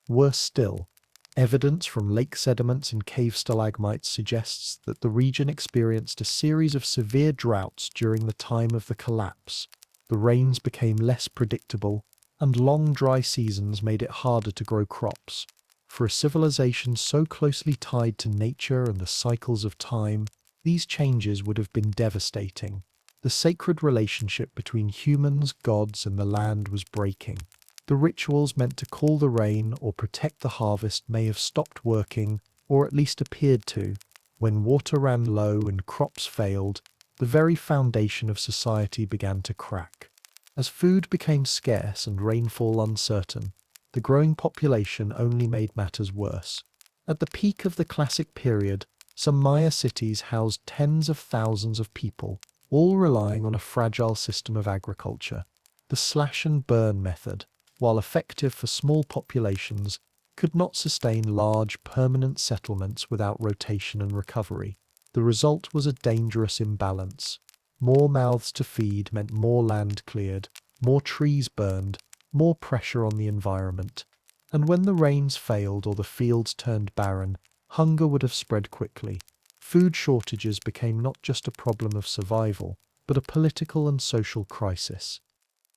S1: Worse still, evidence from lake sediments and cave stalagmites suggests that the region experienced a series of severe droughts during the time of the collapse. The rains became less predictable, and long dry seasons made it harder to grow crops. For a civilization so closely tied to nature and the cycles of time, these changes would have been devastating. The sacred relationship between humans, gods, and the land was breaking. The rituals meant to call the rain or protect the harvest may have stopped working, or at least appeared to. When water ran low and crops failed, the very foundation of society began to crack. As food became scarce and rainfall uncertain, the growing population only made matters worse. At the peak of the classic period, some Maya cities housed tens of thousands of people, all relying on a fragile system of agriculture. The slash and burn method, while effective for small populations, could not sustain large, permanent settlements without rotation and recovery. The result was a dangerous imbalance. More mouths to feed meant more land cleared, more trees burned, more pressure on the environment. And when the rains failed or the fields turned barren, hunger would have spread quickly. Food shortages became not just a problem of survival, but a political and social crisis.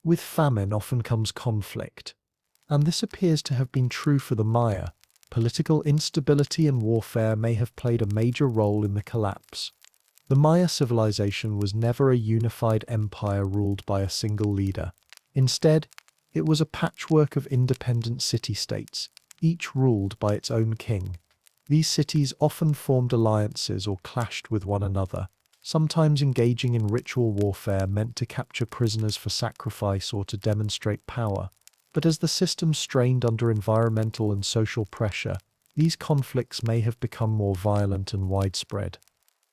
S1: With famine often comes conflict, and this appears to have been true for the Maya. Political instability and warfare may have played a major role in the collapse. The Maya civilization was never a unified empire ruled by a single leader. Instead, it was a patchwork of independent city-states, each ruled by its own king. These cities often formed alliances or clashed with one another, sometimes engaging in ritual warfare meant to capture prisoners for sacrifice or to demonstrate power. But as the system strained under environmental and social pressure, these conflicts may have become more violent and widespread.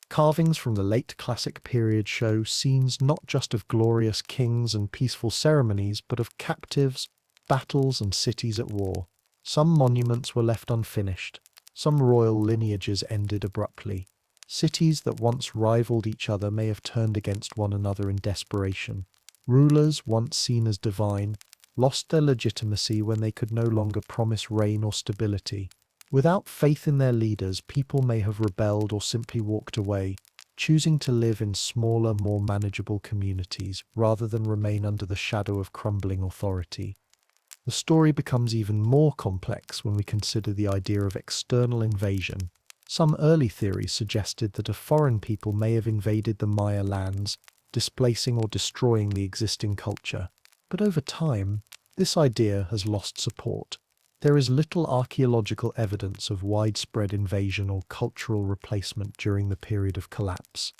S1: Carvings from the late classic period show scenes not just of glorious kings and peaceful ceremonies, but of captives, battles, and cities at war. Some monuments were left unfinished. Some royal lineages ended abruptly. Cities that once rivaled each other may have turned against one another in desperation. Rulers, once seen as divine, lost their legitimacy when they could no longer promise reign or stability. Without faith in their leaders, people may have rebelled or simply walked away, choosing to live in smaller, more manageable communities rather than remain under the shadow of crumbling authority. The story becomes even more complex when we consider the idea of external invasion. Some early theories suggested that a foreign people may have invaded the Maya lands, displacing or destroying the existing culture. But over time, this idea has lost support. There is little archaeological evidence of widespread invasion or cultural replacement during the period of collapse.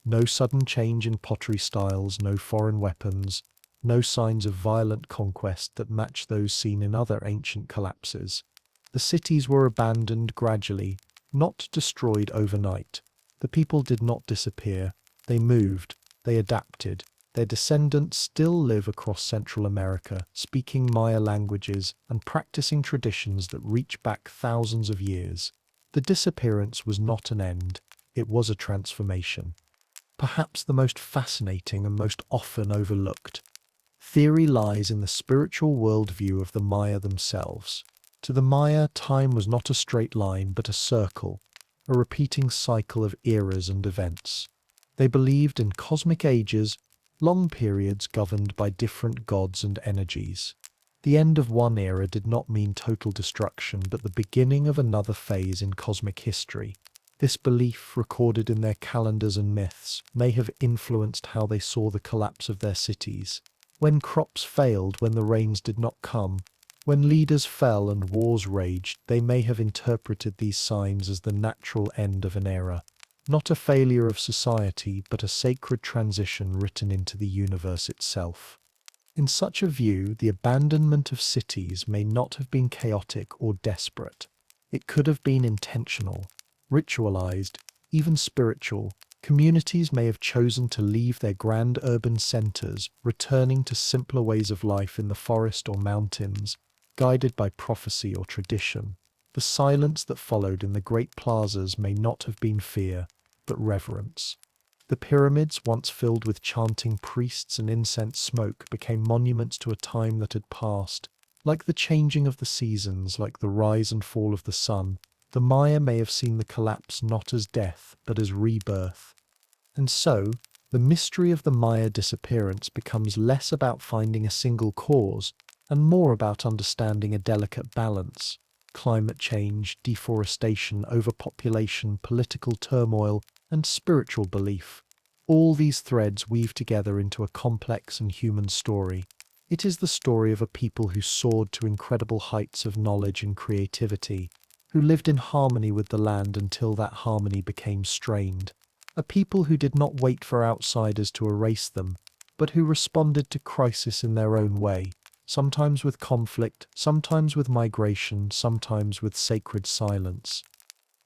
S1: No sudden change in pottery styles, no foreign weapons, no signs of violent conquest that match those seen in other ancient collapses. The cities were abandoned gradually, not destroyed overnight. The people did not disappear. They moved, they adapted. Their descendants still live across Central America, speaking Maya languages and practicing traditions that reach back thousands of years. The disappearance was not an end, it was a transformation. Perhaps the most fascinating and most often overlooked theory lies in the spiritual worldview of the Maya themselves. To the Maya, time was not a straight line but a circle, a repeating cycle of eras and events. They believed in cosmic ages, long periods governed by different gods and energies. The end of one era did not mean total destruction, but the beginning of another phase in cosmic history. This belief, recorded in their calendars and myths, may have influenced how they saw the collapse of their cities. When crops failed, when the rains did not come, when leaders fell and wars raged, they may have interpreted these signs as the natural end of an era. Not a failure of society, but a sacred transition written into the universe itself. In such a view, the abandonment of cities may not have been chaotic or desperate. It could have been intentional, ritualized, even spiritual. Communities may have chosen to leave their grand urban centers, returning to simpler ways of life in the forest or mountains, guided by prophecy or tradition. The silence that followed in the great plazas may not have been fear, but reverence. The pyramids, once filled with chanting priests and incense smoke, became monuments to a time that had passed. Like the changing of the seasons, like the rise and fall of the sun, the Maya may have seen the collapse not as death, but as rebirth. And so, the mystery of the Maya disappearance becomes less about finding a single cause, and more about understanding a delicate balance. Climate change, deforestation, overpopulation, political turmoil, and spiritual belief. All these threads weave together into a complex and human story. It is the story of a people who soared to incredible heights of knowledge and creativity, who lived in harmony with the land until that harmony became strained. A people who did not wait for outsiders to erase them, but who responded to crisis in their own way, sometimes with conflict, sometimes with migration, sometimes with sacred silence.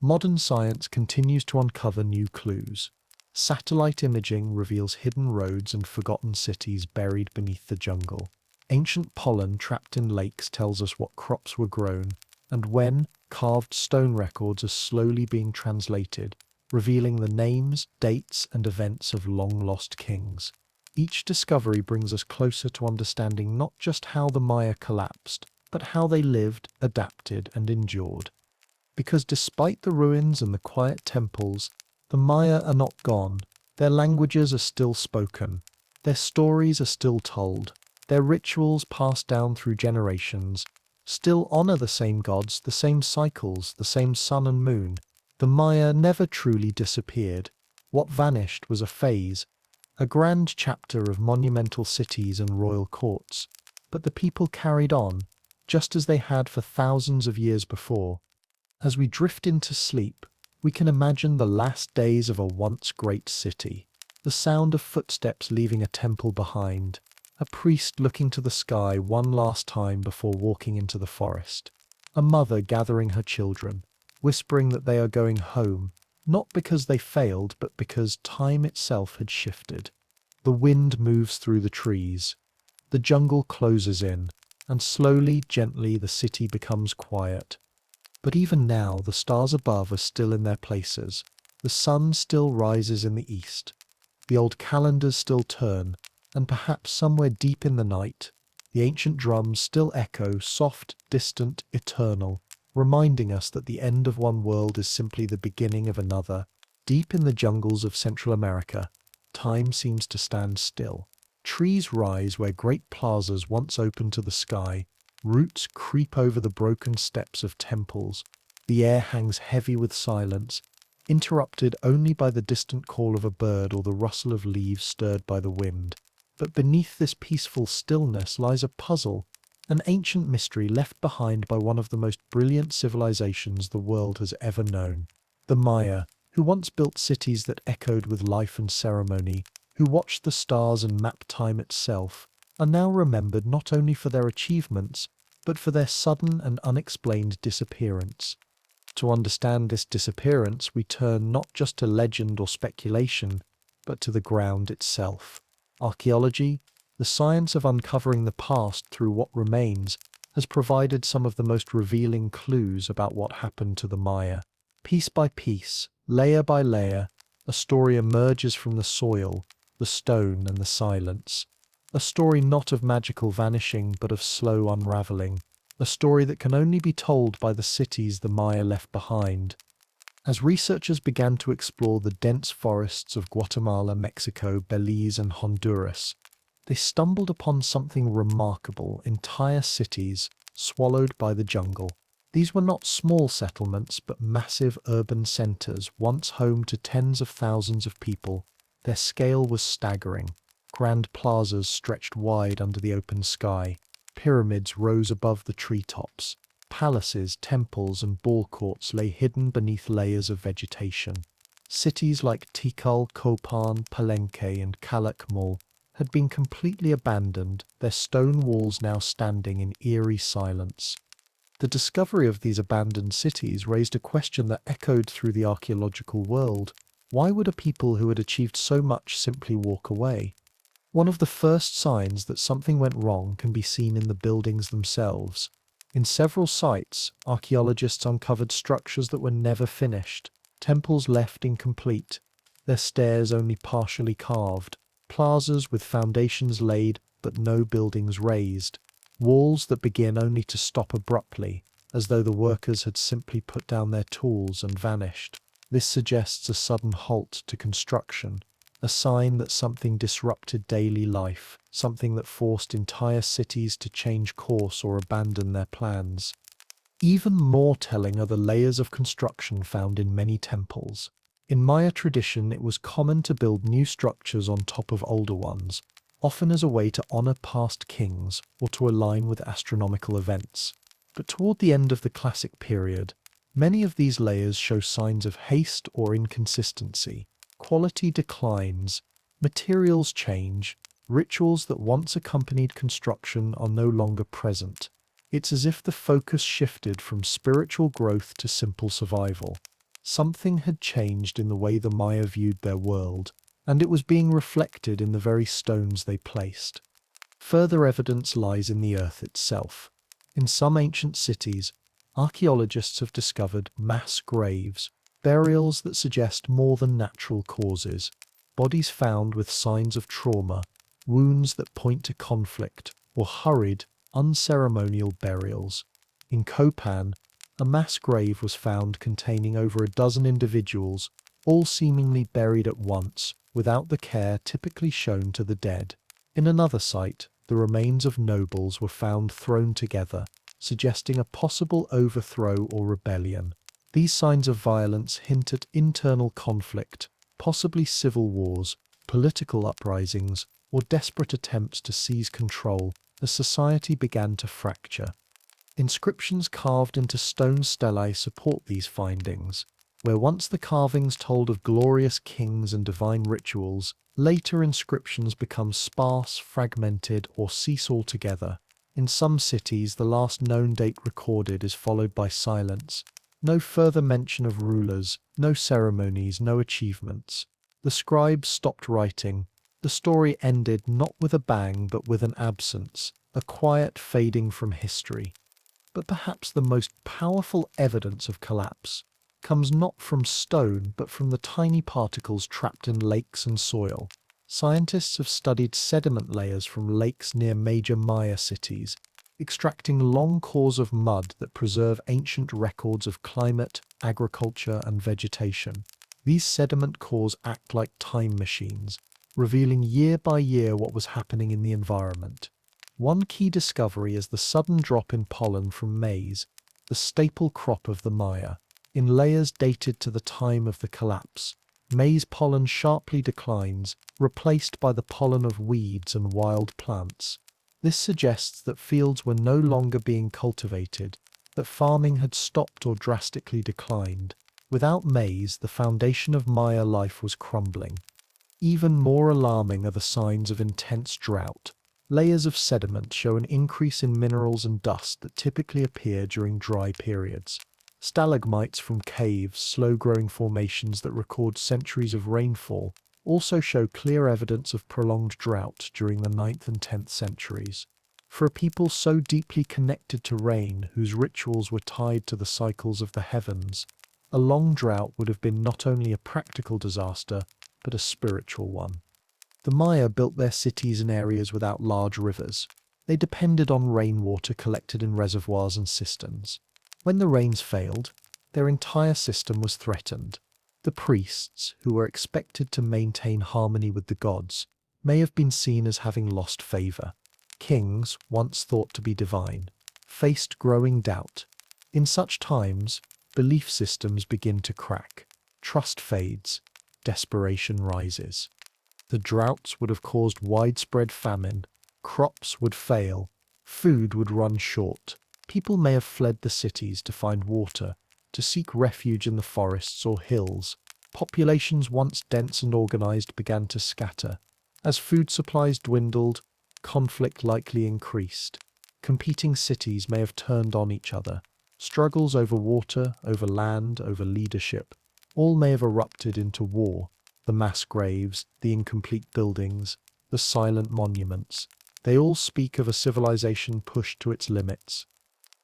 S1: Modern science continues to uncover new clues. Satellite imaging reveals hidden roads and forgotten cities buried beneath the jungle. Ancient pollen trapped in lakes tells us what crops were grown, and when, carved stone records are slowly being translated, revealing the names, dates, and events of long-lost kings. Each discovery brings us closer to understanding not just how the Maya collapsed, but how they lived, adapted, and endured. Because despite the ruins and the quiet temples, the Maya are not gone. Their languages are still spoken. Their stories are still told. Their rituals passed down through generations still honor the same gods, the same cycles, the same sun and moon. The Maya never truly disappeared. What vanished was a phase, a grand chapter of monumental cities and royal courts. But the people carried on, just as they had for thousands of years before. As we drift into sleep, we can imagine the last days of a once great city. The sound of footsteps leaving a temple behind. A priest looking to the sky one last time before walking into the forest. A mother gathering her children, whispering that they are going home, not because they failed, but because time itself had shifted. The wind moves through the trees. The jungle closes in, and slowly, gently, the city becomes quiet. But even now, the stars above are still in their places. The sun still rises in the east. The old calendars still turn, and perhaps somewhere deep in the night, the ancient drums still echo, soft, distant, eternal, reminding us that the end of one world is simply the beginning of another. Deep in the jungles of Central America, time seems to stand still. Trees rise where great plazas once opened to the sky, roots creep over the broken steps of temples, the air hangs heavy with silence, interrupted only by the distant call of a bird or the rustle of leaves stirred by the wind. But beneath this peaceful stillness lies a puzzle, an ancient mystery left behind by one of the most brilliant civilizations the world has ever known. The Maya, who once built cities that echoed with life and ceremony, who watched the stars and mapped time itself, are now remembered not only for their achievements, but for their sudden and unexplained disappearance. To understand this disappearance, we turn not just to legend or speculation, but to the ground itself. Archaeology, the science of uncovering the past through what remains, has provided some of the most revealing clues about what happened to the Maya. Piece by piece, layer by layer, a story emerges from the soil, the stone and the silence. A story not of magical vanishing, but of slow unraveling. A story that can only be told by the cities the Maya left behind. As researchers began to explore the dense forests of Guatemala, Mexico, Belize, and Honduras, they stumbled upon something remarkable: entire cities swallowed by the jungle. These were not small settlements, but massive urban centers, once home to tens of thousands of people. Their scale was staggering. Grand plazas stretched wide under the open sky. Pyramids rose above the treetops. Palaces, temples, and ball courts lay hidden beneath layers of vegetation. Cities like Tikal, Copan, Palenque, and Calakmul had been completely abandoned, their stone walls now standing in eerie silence. The discovery of these abandoned cities raised a question that echoed through the archaeological world. Why would a people who had achieved so much simply walk away? One of the first signs that something went wrong can be seen in the buildings themselves. In several sites, archaeologists uncovered structures that were never finished, temples left incomplete, their stairs only partially carved, plazas with foundations laid but no buildings raised, walls that begin only to stop abruptly, as though the workers had simply put down their tools and vanished. This suggests a sudden halt to construction, a sign that something disrupted daily life, something that forced entire cities to change course or abandon their plans. Even more telling are the layers of construction found in many temples. In Maya tradition, it was common to build new structures on top of older ones, often as a way to honor past kings or to align with astronomical events. But toward the end of the classic period, many of these layers show signs of haste or inconsistency. Quality declines, materials change, rituals that once accompanied construction are no longer present. It's as if the focus shifted from spiritual growth to simple survival. Something had changed in the way the Maya viewed their world, and it was being reflected in the very stones they placed. Further evidence lies in the earth itself. In some ancient cities, archaeologists have discovered mass graves, burials that suggest more than natural causes, bodies found with signs of trauma, wounds that point to conflict, or hurried, unceremonial burials. In Copan, a mass grave was found containing over a dozen individuals, all seemingly buried at once, without the care typically shown to the dead. In another site, the remains of nobles were found thrown together, suggesting a possible overthrow or rebellion. These signs of violence hint at internal conflict, possibly civil wars, political uprisings, or desperate attempts to seize control as society began to fracture. Inscriptions carved into stone stelae support these findings. Where once the carvings told of glorious kings and divine rituals, later inscriptions become sparse, fragmented, or cease altogether. In some cities, the last known date recorded is followed by silence. No further mention of rulers, no ceremonies, no achievements. The scribes stopped writing. The story ended not with a bang, but with an absence, a quiet fading from history. But perhaps the most powerful evidence of collapse comes not from stone, but from the tiny particles trapped in lakes and soil. Scientists have studied sediment layers from lakes near major Maya cities, extracting long cores of mud that preserve ancient records of climate, agriculture, and vegetation. These sediment cores act like time machines, revealing year by year what was happening in the environment. One key discovery is the sudden drop in pollen from maize, the staple crop of the Maya. In layers dated to the time of the collapse, maize pollen sharply declines, replaced by the pollen of weeds and wild plants. This suggests that fields were no longer being cultivated, that farming had stopped or drastically declined. Without maize, the foundation of Maya life was crumbling. Even more alarming are the signs of intense drought. Layers of sediment show an increase in minerals and dust that typically appear during dry periods. Stalagmites from caves, slow-growing formations that record centuries of rainfall, also show clear evidence of prolonged drought during the 9th and 10th centuries. For a people so deeply connected to rain, whose rituals were tied to the cycles of the heavens, a long drought would have been not only a practical disaster, but a spiritual one. The Maya built their cities in areas without large rivers. They depended on rainwater collected in reservoirs and cisterns. When the rains failed, their entire system was threatened. The priests, who were expected to maintain harmony with the gods, may have been seen as having lost favor. Kings, once thought to be divine, faced growing doubt. In such times, belief systems begin to crack. Trust fades. Desperation rises. The droughts would have caused widespread famine. Crops would fail. Food would run short. People may have fled the cities to find water, to seek refuge in the forests or hills. Populations once dense and organized began to scatter. As food supplies dwindled, conflict likely increased. Competing cities may have turned on each other. Struggles over water, over land, over leadership, all may have erupted into war. The mass graves, the incomplete buildings, the silent monuments, they all speak of a civilization pushed to its limits.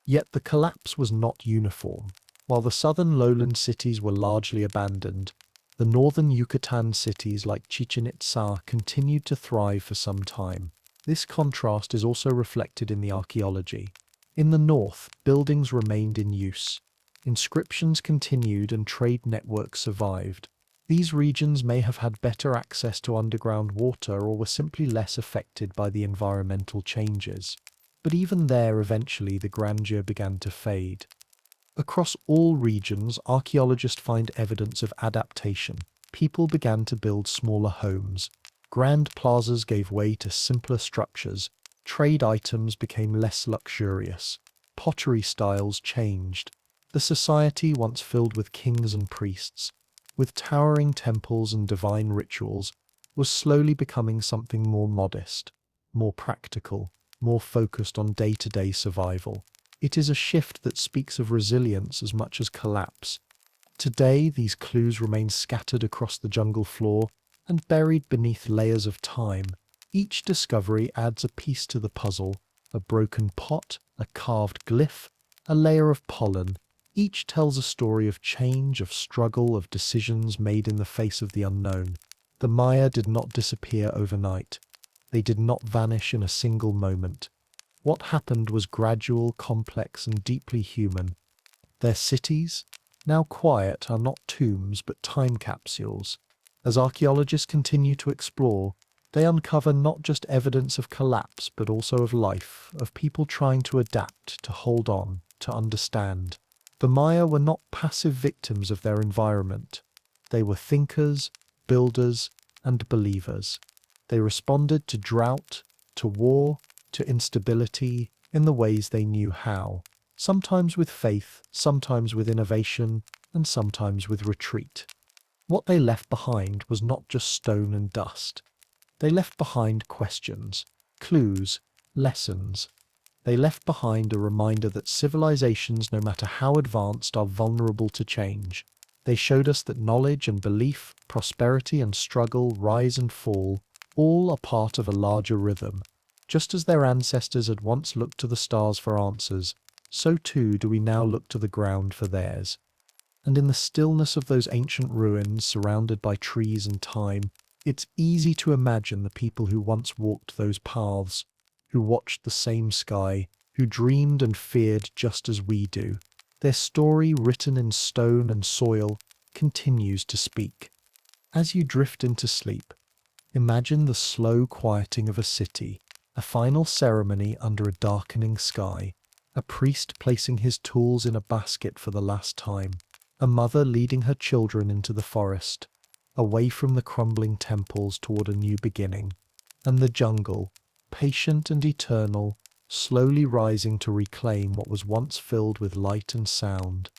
S1: Yet the collapse was not uniform. While the southern lowland cities were largely abandoned, the northern Yucatan cities like Chichen Itzá continued to thrive for some time. This contrast is also reflected in the archaeology. In the north, buildings remained in use. Inscriptions continued and trade networks survived. These regions may have had better access to underground water or were simply less affected by the environmental changes. But even there, eventually, the grandeur began to fade. Across all regions, archaeologists find evidence of adaptation. People began to build smaller homes. Grand plazas gave way to simpler structures. Trade items became less luxurious. Pottery styles changed. The society once filled with kings and priests, with towering temples and divine rituals, was slowly becoming something more modest, more practical, more focused on day-to-day survival. It is a shift that speaks of resilience as much as collapse. Today, these clues remain scattered across the jungle floor and buried beneath layers of time. Each discovery adds a piece to the puzzle: a broken pot, a carved glyph, a layer of pollen. Each tells a story of change, of struggle, of decisions made in the face of the unknown. The Maya did not disappear overnight. They did not vanish in a single moment. What happened was gradual, complex, and deeply human. Their cities, now quiet, are not tombs but time capsules. As archaeologists continue to explore, they uncover not just evidence of collapse but also of life, of people trying to adapt, to hold on, to understand. The Maya were not passive victims of their environment. They were thinkers, builders, and believers. They responded to drought, to war, to instability in the ways they knew how, sometimes with faith, sometimes with innovation, and sometimes with retreat. What they left behind was not just stone and dust. They left behind questions, clues, lessons. They left behind a reminder that civilizations, no matter how advanced, are vulnerable to change. They showed us that knowledge and belief, prosperity and struggle, rise and fall, all are part of a larger rhythm. Just as their ancestors had once looked to the stars for answers, so too do we now look to the ground for theirs. And in the stillness of those ancient ruins, surrounded by trees and time, It's easy to imagine the people who once walked those paths, who watched the same sky, who dreamed and feared just as we do. Their story, written in stone and soil, continues to speak. As you drift into sleep, imagine the slow quieting of a city, a final ceremony under a darkening sky, a priest placing his tools in a basket for the last time, a mother leading her children into the forest, away from the crumbling temples toward a new beginning, and the jungle, patient and eternal, slowly rising to reclaim what was once filled with light and sound.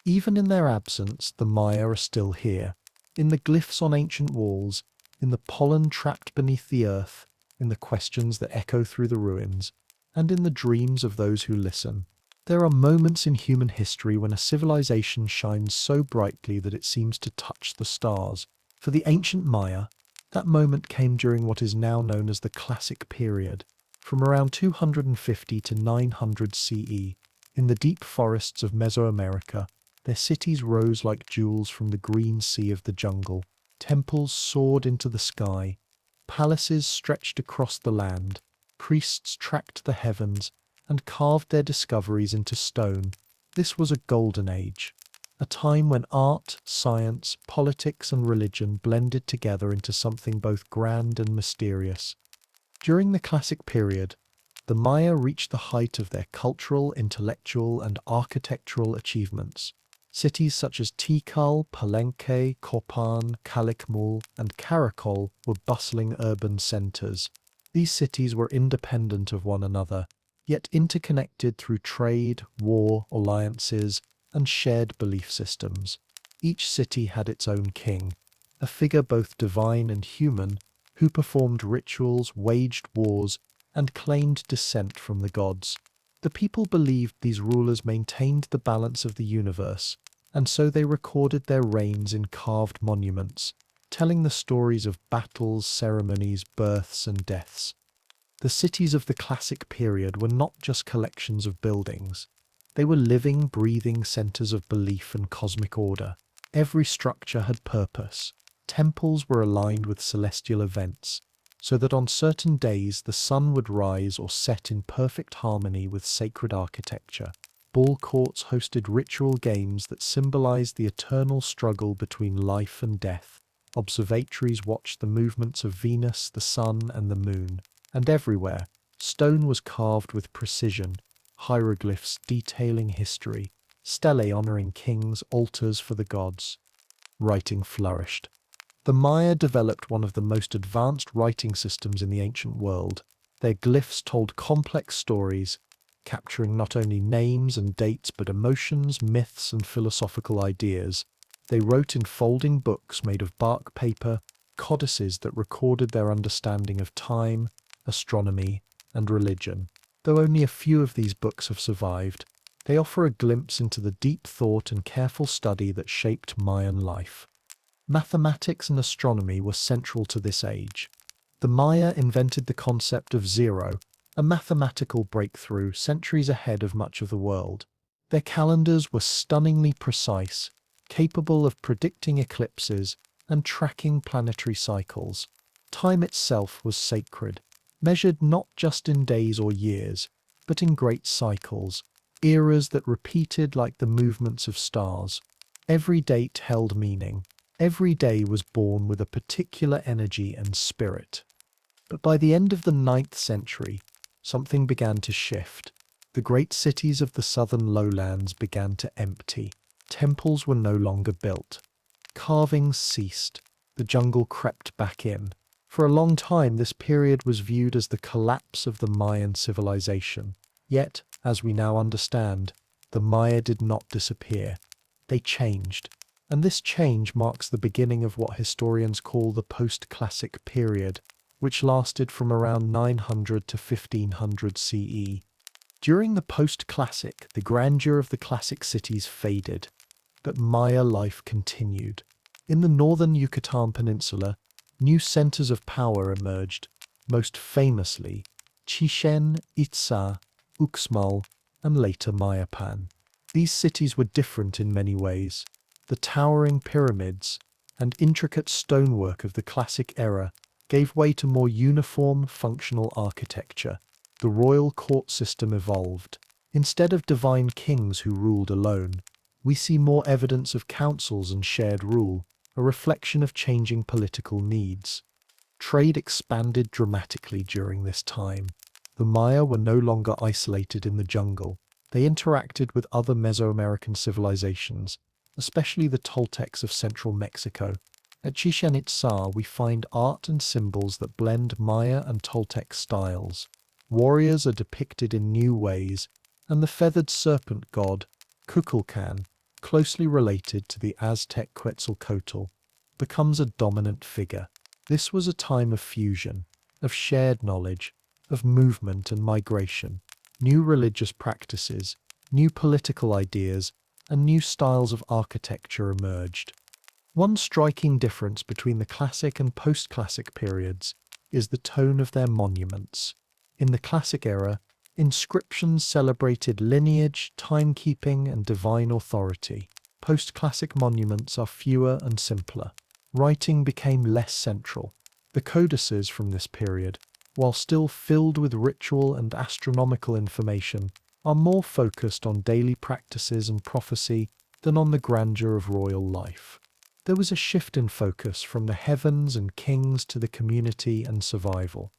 S1: Even in their absence, the Maya are still here, in the glyphs on ancient walls, in the pollen trapped beneath the earth, in the questions that echo through the ruins, and in the dreams of those who listen. There are moments in human history when a civilization shines so brightly that it seems to touch the stars. For the ancient Maya, that moment came during what is now known as the Classic Period, from around 250 to 900 CE. In the deep forests of Mesoamerica, their cities rose like jewels from the green sea of the jungle. Temples soared into the sky, palaces stretched across the land, priests tracked the heavens, and carved their discoveries into stone. This was a golden age, a time when art, science, politics, and religion blended together into something both grand and mysterious. During the Classic Period, the Maya reached the height of their cultural, intellectual, and architectural achievements. Cities such as Tikal, Palenque, Copan, Calakmul, and Caracol were bustling urban centers. These cities were independent of one another, yet interconnected through trade, war, alliances, and shared belief systems. Each city had its own king, a figure both divine and human, who performed rituals, waged wars, and claimed descent from the gods. The people believed these rulers maintained the balance of the universe, and so they recorded their reigns in carved monuments, telling the stories of battles, ceremonies, births, and deaths. The cities of the Classic Period were not just collections of buildings. They were living, breathing centers of belief and cosmic order. Every structure had purpose. Temples were aligned with celestial events, so that on certain days the sun would rise or set in perfect harmony with sacred architecture. Ball courts hosted ritual games that symbolized the eternal struggle between life and death. Observatories watched the movements of Venus, the sun, and the moon. And everywhere, stone was carved with precision, hieroglyphs detailing history, stelae honoring kings, altars for the gods. Writing flourished. The Maya developed one of the most advanced writing systems in the ancient world. Their glyphs told complex stories, capturing not only names and dates but emotions, myths, and philosophical ideas. They wrote in folding books made of bark paper, codices that recorded their understanding of time, astronomy, and religion. Though only a few of these books have survived, they offer a glimpse into the deep thought and careful study that shaped Mayan life. Mathematics and astronomy were central to this age. The Maya invented the concept of zero, a mathematical breakthrough centuries ahead of much of the world. Their calendars were stunningly precise, capable of predicting eclipses and tracking planetary cycles. Time itself was sacred, measured not just in days or years, but in great cycles, eras that repeated like the movements of stars. Every date held meaning. Every day was born with a particular energy and spirit. But by the end of the 9th century, something began to shift. The great cities of the southern lowlands began to empty. Temples were no longer built. Carvings ceased. The jungle crept back in. For a long time, this period was viewed as the collapse of the Mayan civilization. Yet, as we now understand, the Maya did not disappear. They changed. And this change marks the beginning of what historians call the post-classic period, which lasted from around 900 to 1500 CE. During the post-classic, the grandeur of the classic cities faded, but Maya life continued. In the northern Yucatan Peninsula, new centers of power emerged, most famously Chichen Itzá, Uxmal, and later Mayapan. These cities were different in many ways. The towering pyramids, and intricate stonework of the classic era gave way to more uniform, functional architecture. The royal court system evolved. Instead of divine kings who ruled alone, we see more evidence of councils and shared rule, a reflection of changing political needs. Trade expanded dramatically during this time. The Maya were no longer isolated in the jungle. They interacted with other Mesoamerican civilizations, especially the Toltecs of central Mexico. At Chichen Itzá, we find art and symbols that blend Maya and Toltec styles. Warriors are depicted in new ways, and the feathered serpent god, Kukulkan, closely related to the Aztec Quetzalcoatl, becomes a dominant figure. This was a time of fusion, of shared knowledge, of movement and migration. New religious practices, new political ideas, and new styles of architecture emerged. One striking difference between the classic and post-classic periods is the tone of their monuments. In the classic era, inscriptions celebrated lineage, timekeeping, and divine authority. Post-classic monuments are fewer and simpler. Writing became less central. The codices from this period, while still filled with ritual and astronomical information, are more focused on daily practices and prophecy than on the grandeur of royal life. There was a shift in focus from the heavens and kings to the community and survival.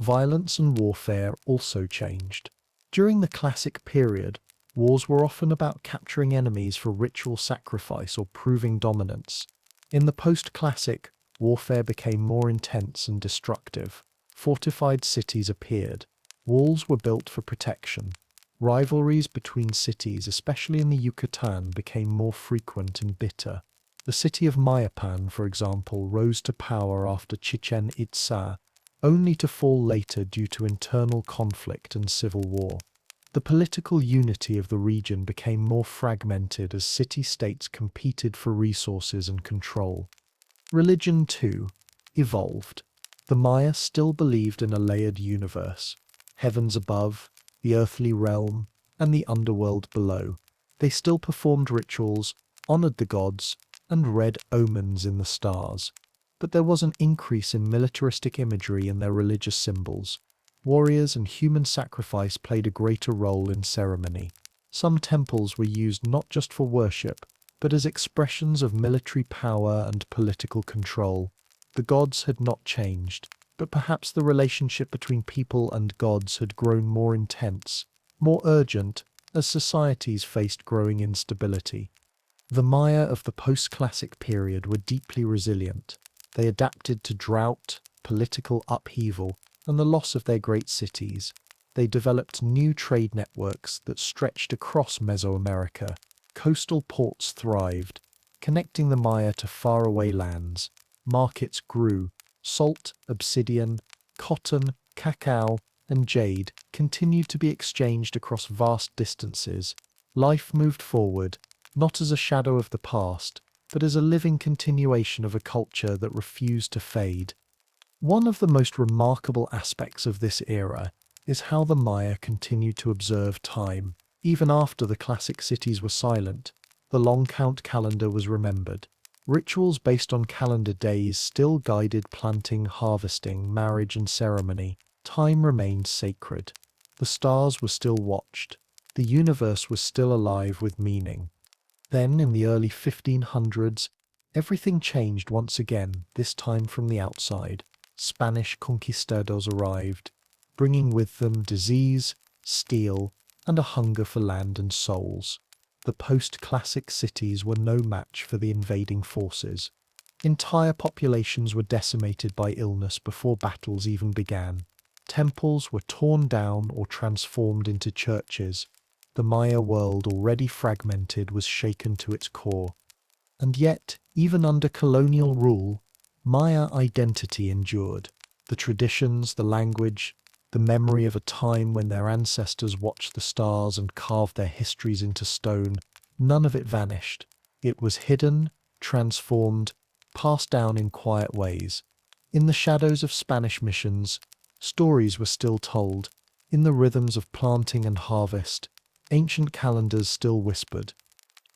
S1: Violence and warfare also changed. During the classic period, wars were often about capturing enemies for ritual sacrifice or proving dominance. In the post-classic, warfare became more intense and destructive. Fortified cities appeared. Walls were built for protection. Rivalries between cities, especially in the Yucatan, became more frequent and bitter. The city of Mayapan, for example, rose to power after Chichen Itzá, only to fall later due to internal conflict and civil war. The political unity of the region became more fragmented as city-states competed for resources and control. Religion, too, evolved. The Maya still believed in a layered universe, heavens above, the earthly realm, and the underworld below. They still performed rituals, honored the gods, and read omens in the stars. But there was an increase in militaristic imagery in their religious symbols. Warriors and human sacrifice played a greater role in ceremony. Some temples were used not just for worship, but as expressions of military power and political control. The gods had not changed, but perhaps the relationship between people and gods had grown more intense, more urgent, as societies faced growing instability. The Maya of the post-classic period were deeply resilient. They adapted to drought, political upheaval, and the loss of their great cities. They developed new trade networks that stretched across Mesoamerica. Coastal ports thrived, connecting the Maya to faraway lands. Markets grew. Salt, obsidian, cotton, cacao, and jade continued to be exchanged across vast distances. Life moved forward, not as a shadow of the past, but as a living continuation of a culture that refused to fade. One of the most remarkable aspects of this era is how the Maya continued to observe time. Even after the classic cities were silent, the long count calendar was remembered. Rituals based on calendar days still guided planting, harvesting, marriage, and ceremony. Time remained sacred. The stars were still watched. The universe was still alive with meaning. Then, in the early 1500s, everything changed once again, this time from the outside. Spanish conquistadors arrived, bringing with them disease, steel, and a hunger for land and souls. The post-classic cities were no match for the invading forces. Entire populations were decimated by illness before battles even began. Temples were torn down or transformed into churches. The Maya world, already fragmented, was shaken to its core. And yet, even under colonial rule, Maya identity endured. The traditions, the language, the memory of a time when their ancestors watched the stars and carved their histories into stone, none of it vanished. It was hidden, transformed, passed down in quiet ways. In the shadows of Spanish missions, stories were still told. In the rhythms of planting and harvest, ancient calendars still whispered.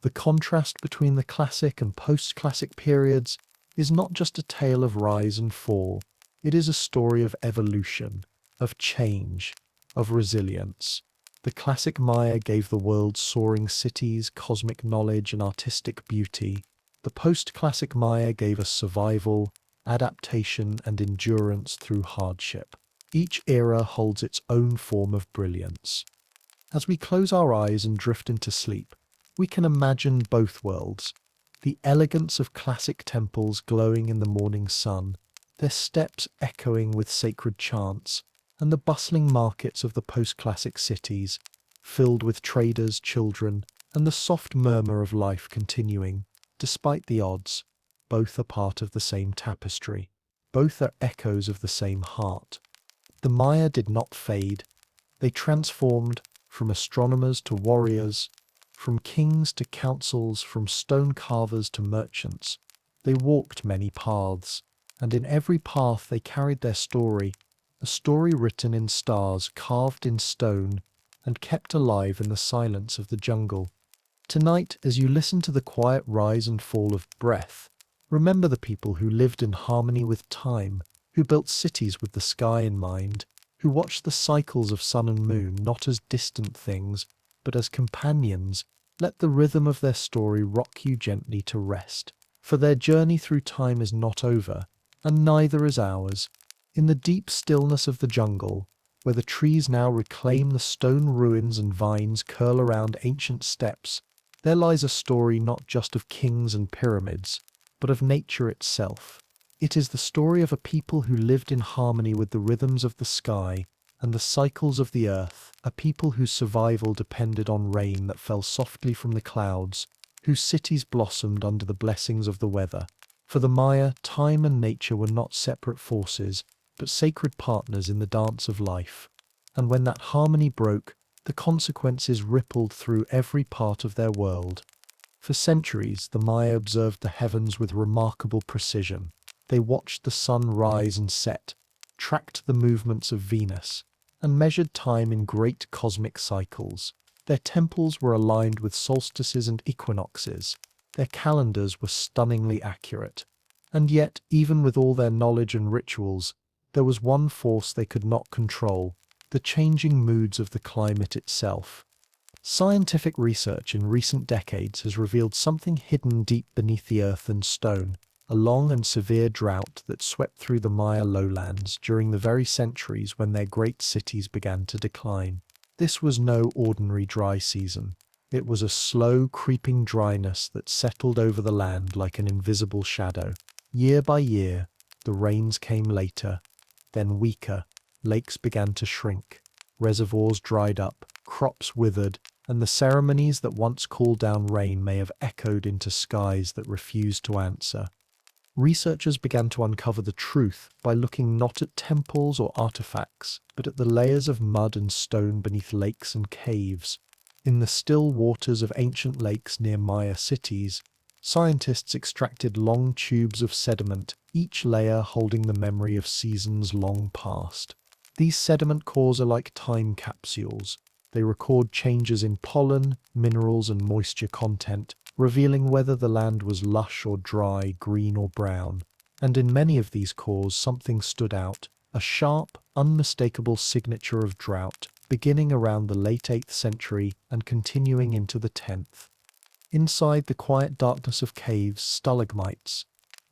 S1: The contrast between the classic and post-classic periods is not just a tale of rise and fall. It is a story of evolution, of change, of resilience. The classic Maya gave the world soaring cities, cosmic knowledge, and artistic beauty. The post-classic Maya gave us survival, adaptation, and endurance through hardship. Each era holds its own form of brilliance. As we close our eyes and drift into sleep, we can imagine both worlds. The elegance of classic temples glowing in the morning sun, their steps echoing with sacred chants, and the bustling markets of the post-classic cities, filled with traders, children, and the soft murmur of life continuing. Despite the odds, both are part of the same tapestry. Both are echoes of the same heart. The Maya did not fade. They transformed from astronomers to warriors, from kings to councils, from stone carvers to merchants. They walked many paths, and in every path they carried their story, a story written in stars, carved in stone, and kept alive in the silence of the jungle. Tonight, as you listen to the quiet rise and fall of breath, remember the people who lived in harmony with time, who built cities with the sky in mind, who watched the cycles of sun and moon not as distant things, but as companions. Let the rhythm of their story rock you gently to rest, for their journey through time is not over, and neither is ours. In the deep stillness of the jungle, where the trees now reclaim the stone ruins and vines curl around ancient steps, there lies a story not just of kings and pyramids, but of nature itself. It is the story of a people who lived in harmony with the rhythms of the sky and the cycles of the earth, a people whose survival depended on rain that fell softly from the clouds, whose cities blossomed under the blessings of the weather. For the Maya, time and nature were not separate forces, but sacred partners in the dance of life. And when that harmony broke, the consequences rippled through every part of their world. For centuries, the Maya observed the heavens with remarkable precision. They watched the sun rise and set, tracked the movements of Venus, and measured time in great cosmic cycles. Their temples were aligned with solstices and equinoxes. Their calendars were stunningly accurate. And yet, even with all their knowledge and rituals, there was one force they could not control: the changing moods of the climate itself. Scientific research in recent decades has revealed something hidden deep beneath the earth and stone, a long and severe drought that swept through the Maya lowlands during the very centuries when their great cities began to decline. This was no ordinary dry season. It was a slow, creeping dryness that settled over the land like an invisible shadow. Year by year, the rains came later, then weaker. Lakes began to shrink, reservoirs dried up, crops withered, and the ceremonies that once called down rain may have echoed into skies that refused to answer. Researchers began to uncover the truth by looking not at temples or artifacts, but at the layers of mud and stone beneath lakes and caves. In the still waters of ancient lakes near Maya cities, scientists extracted long tubes of sediment, each layer holding the memory of seasons long past. These sediment cores are like time capsules. They record changes in pollen, minerals, and moisture content, revealing whether the land was lush or dry, green or brown. And in many of these cores, something stood out, a sharp, unmistakable signature of drought, beginning around the late 8th century and continuing into the 10th. Inside the quiet darkness of caves, stalagmites,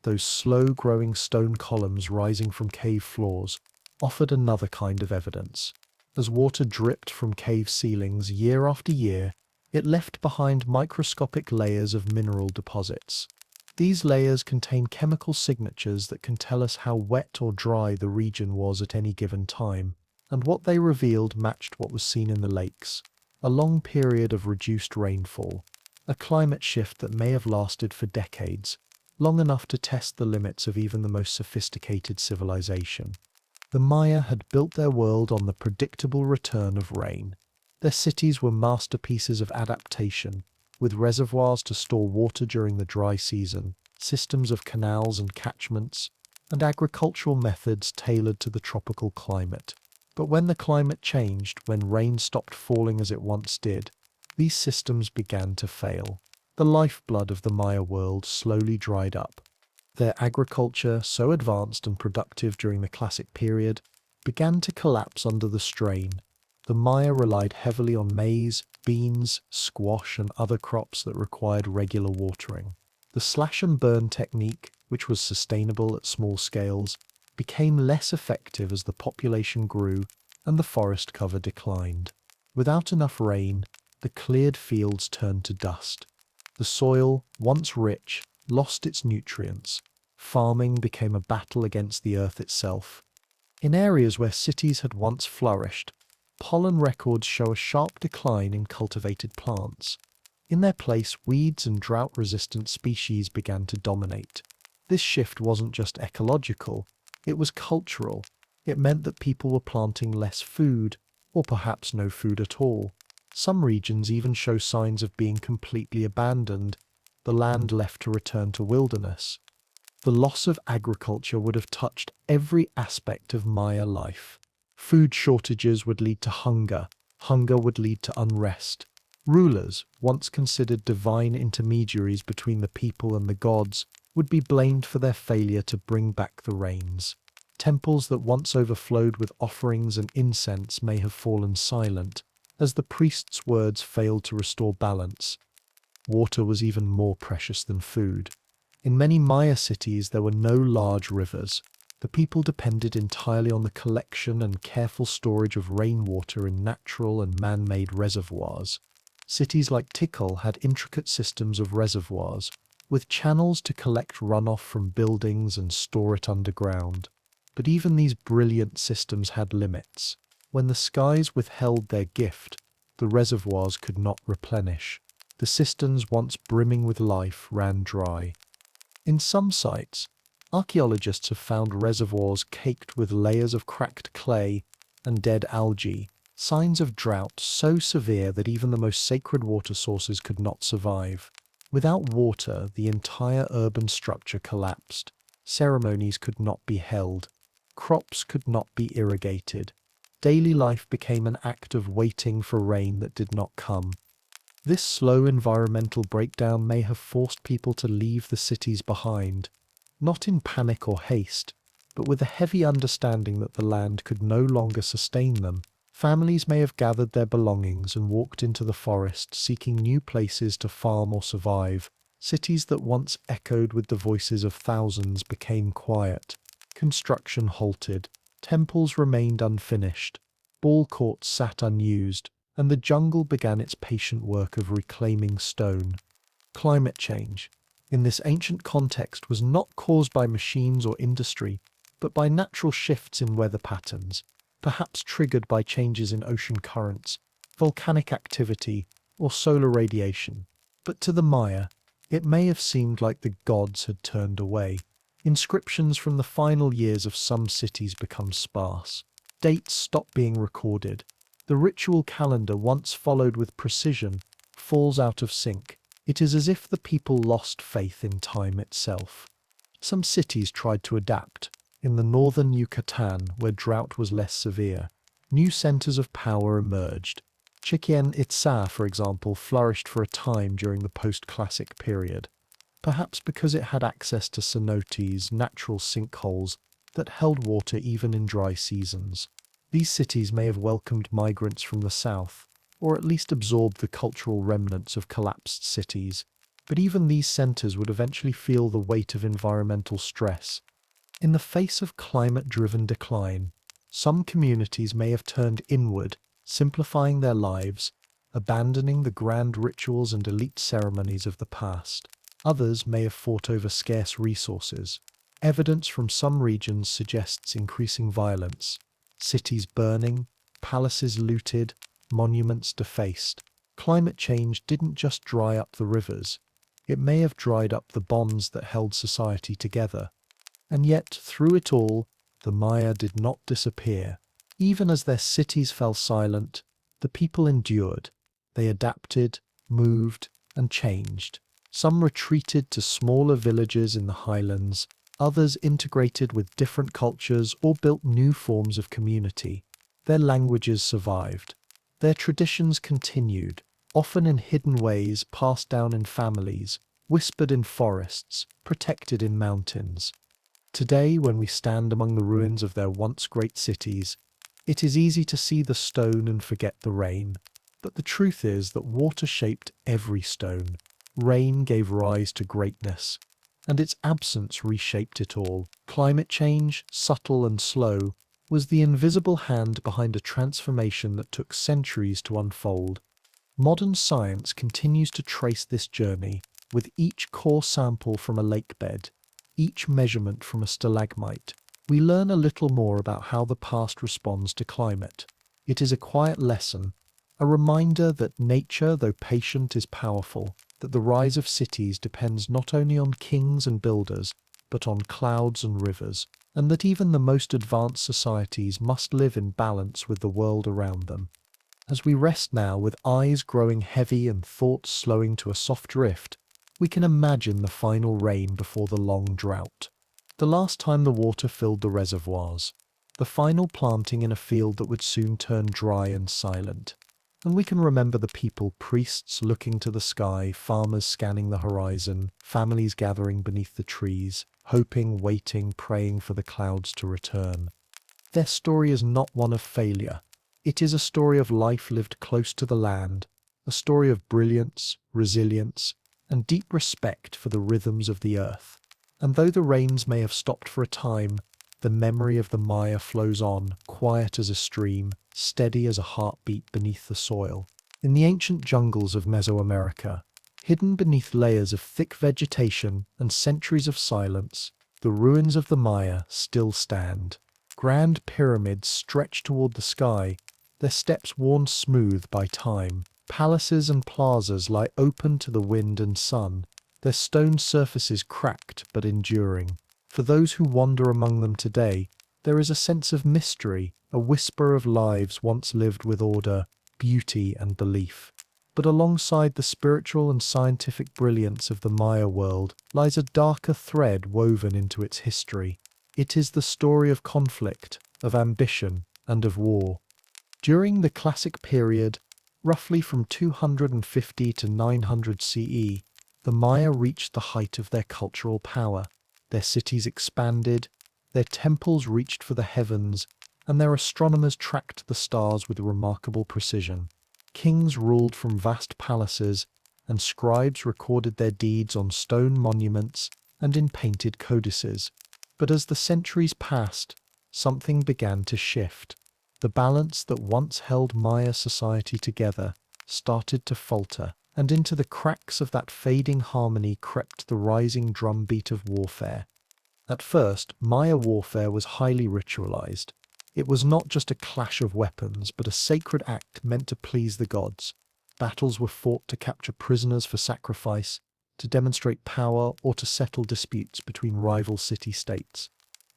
S1: those slow-growing stone columns rising from cave floors, offered another kind of evidence. As water dripped from cave ceilings year after year, it left behind microscopic layers of mineral deposits. These layers contain chemical signatures that can tell us how wet or dry the region was at any given time, and what they revealed matched what was seen in the lakes: a long period of reduced rainfall, a climate shift that may have lasted for decades, long enough to test the limits of even the most sophisticated civilization. The Maya had built their world on the predictable return of rain. Their cities were masterpieces of adaptation, with reservoirs to store water during the dry season, systems of canals and catchments, and agricultural methods tailored to the tropical climate. But when the climate changed, when rain stopped falling as it once did, these systems began to fail. The lifeblood of the Maya world slowly dried up. Their agriculture, so advanced and productive during the Classic period, began to collapse under the strain. The Maya relied heavily on maize, beans, squash, and other crops that required regular watering. The slash and burn technique, which was sustainable at small scales, became less effective as the population grew and the forest cover declined. Without enough rain, the cleared fields turned to dust. The soil, once rich, lost its nutrients. Farming became a battle against the earth itself. In areas where cities had once flourished, pollen records show a sharp decline in cultivated plants. In their place, weeds and drought-resistant species began to dominate. This shift wasn't just ecological, it was cultural. It meant that people were planting less food, or perhaps no food at all. Some regions even show signs of being completely abandoned, the land left to return to wilderness. The loss of agriculture would have touched every aspect of Maya life. Food shortages would lead to hunger. Hunger would lead to unrest. Rulers, once considered divine intermediaries between the people and the gods, would be blamed for their failure to bring back the rains. Temples that once overflowed with offerings and incense may have fallen silent, as the priest's words failed to restore balance. Water was even more precious than food. In many Maya cities there were no large rivers. The people depended entirely on the collection and careful storage of rainwater in natural and man-made reservoirs. Cities like Tikal had intricate systems of reservoirs, with channels to collect runoff from buildings and store it underground. But even these brilliant systems had limits. When the skies withheld their gift, the reservoirs could not replenish. The cisterns, once brimming with life, ran dry. In some sites, archaeologists have found reservoirs caked with layers of cracked clay and dead algae, signs of drought so severe that even the most sacred water sources could not survive. Without water, the entire urban structure collapsed. Ceremonies could not be held. Crops could not be irrigated. Daily life became an act of waiting for rain that did not come. This slow environmental breakdown may have forced people to leave the cities behind, not in panic or haste, but with a heavy understanding that the land could no longer sustain them. Families may have gathered their belongings and walked into the forest, seeking new places to farm or survive. Cities that once echoed with the voices of thousands became quiet. Construction halted. Temples remained unfinished. Ball courts sat unused, and the jungle began its patient work of reclaiming stone. Climate change, in this ancient context, was not caused by machines or industry, but by natural shifts in weather patterns, perhaps triggered by changes in ocean currents, volcanic activity, or solar radiation. But to the Maya, it may have seemed like the gods had turned away. Inscriptions from the final years of some cities become sparse. Dates stop being recorded. The ritual calendar, once followed with precision, falls out of sync. It is as if the people lost faith in time itself. Some cities tried to adapt. In the northern Yucatan, where drought was less severe, new centers of power emerged. Chichen Itzá, for example, flourished for a time during the post-classic period, perhaps because it had access to cenotes, natural sinkholes, that held water even in dry seasons. These cities may have welcomed migrants from the south, or at least absorbed the cultural remnants of collapsed cities, but even these centers would eventually feel the weight of environmental stress. In the face of climate-driven decline, some communities may have turned inward, simplifying their lives, abandoning the grand rituals and elite ceremonies of the past. Others may have fought over scarce resources. Evidence from some regions suggests increasing violence. Cities burning, palaces looted, monuments defaced. Climate change didn't just dry up the rivers. It may have dried up the bonds that held society together. And yet, through it all, the Maya did not disappear. Even as their cities fell silent, the people endured. They adapted, moved, and changed. Some retreated to smaller villages in the highlands, others integrated with different cultures or built new forms of community. Their languages survived. Their traditions continued, often in hidden ways passed down in families, whispered in forests, protected in mountains. Today, when we stand among the ruins of their once great cities, it is easy to see the stone and forget the rain. But the truth is that water shaped every stone. Rain gave rise to greatness, and its absence reshaped it all. Climate change, subtle and slow, was the invisible hand behind a transformation that took centuries to unfold. Modern science continues to trace this journey, with each core sample from a lake bed, each measurement from a stalagmite. We learn a little more about how the past responds to climate. It is a quiet lesson, a reminder that nature, though patient, is powerful, that the rise of cities depends not only on kings and builders, but on clouds and rivers, and that even the most advanced societies must live in balance with the world around them. As we rest now with eyes growing heavy and thoughts slowing to a soft drift, we can imagine the final rain before the long drought. The last time the water filled the reservoirs. The final planting in a field that would soon turn dry and silent. And we can remember the people, priests looking to the sky, farmers scanning the horizon, families gathering beneath the trees, hoping, waiting, praying for the clouds to return. Their story is not one of failure. It is a story of life lived close to the land, a story of brilliance, resilience, and deep respect for the rhythms of the earth. And though the rains may have stopped for a time, the memory of the Maya flows on, quiet as a stream, steady as a heartbeat beneath the soil. In the ancient jungles of Mesoamerica, hidden beneath layers of thick vegetation and centuries of silence, the ruins of the Maya still stand. Grand pyramids stretch toward the sky, their steps worn smooth by time. Palaces and plazas lie open to the wind and sun, their stone surfaces cracked but enduring. For those who wander among them today, there is a sense of mystery, a whisper of lives once lived with order, beauty, and belief. But alongside the spiritual and scientific brilliance of the Maya world lies a darker thread woven into its history. It is the story of conflict, of ambition, and of war. During the Classic period, roughly from 250 to 900 CE, the Maya reached the height of their cultural power. Their cities expanded, their temples reached for the heavens, and their astronomers tracked the stars with remarkable precision. Kings ruled from vast palaces, and scribes recorded their deeds on stone monuments and in painted codices. But as the centuries passed, something began to shift. The balance that once held Maya society together started to falter, and into the cracks of that fading harmony crept the rising drumbeat of warfare. At first, Maya warfare was highly ritualized. It was not just a clash of weapons, but a sacred act meant to please the gods. Battles were fought to capture prisoners for sacrifice, to demonstrate power, or to settle disputes between rival city-states.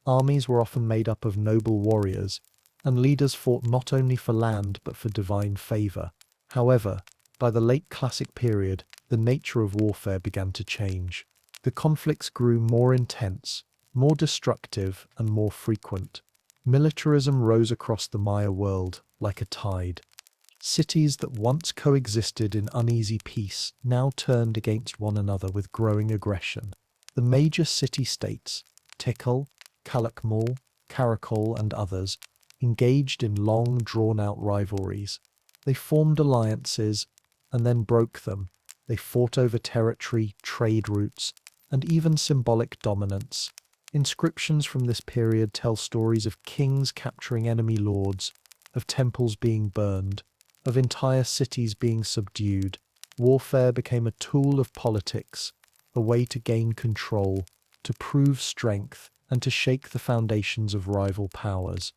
S1: Armies were often made up of noble warriors, and leaders fought not only for land but for divine favor. However, by the late Classic period, the nature of warfare began to change. The conflicts grew more intense, more destructive, and more frequent. Militarism rose across the Maya world like a tide. Cities that once coexisted in uneasy peace now turned against one another with growing aggression. The major city-states, Tikal, Calakmul, Karakol, and others, engaged in long, drawn-out rivalries. They formed alliances and then broke them. They fought over territory, trade routes, and even symbolic dominance. Inscriptions from this period tell stories of kings capturing enemy lords, of temples being burned, of entire cities being subdued. Warfare became a tool of politics, a way to gain control, to prove strength, and to shake the foundations of rival powers.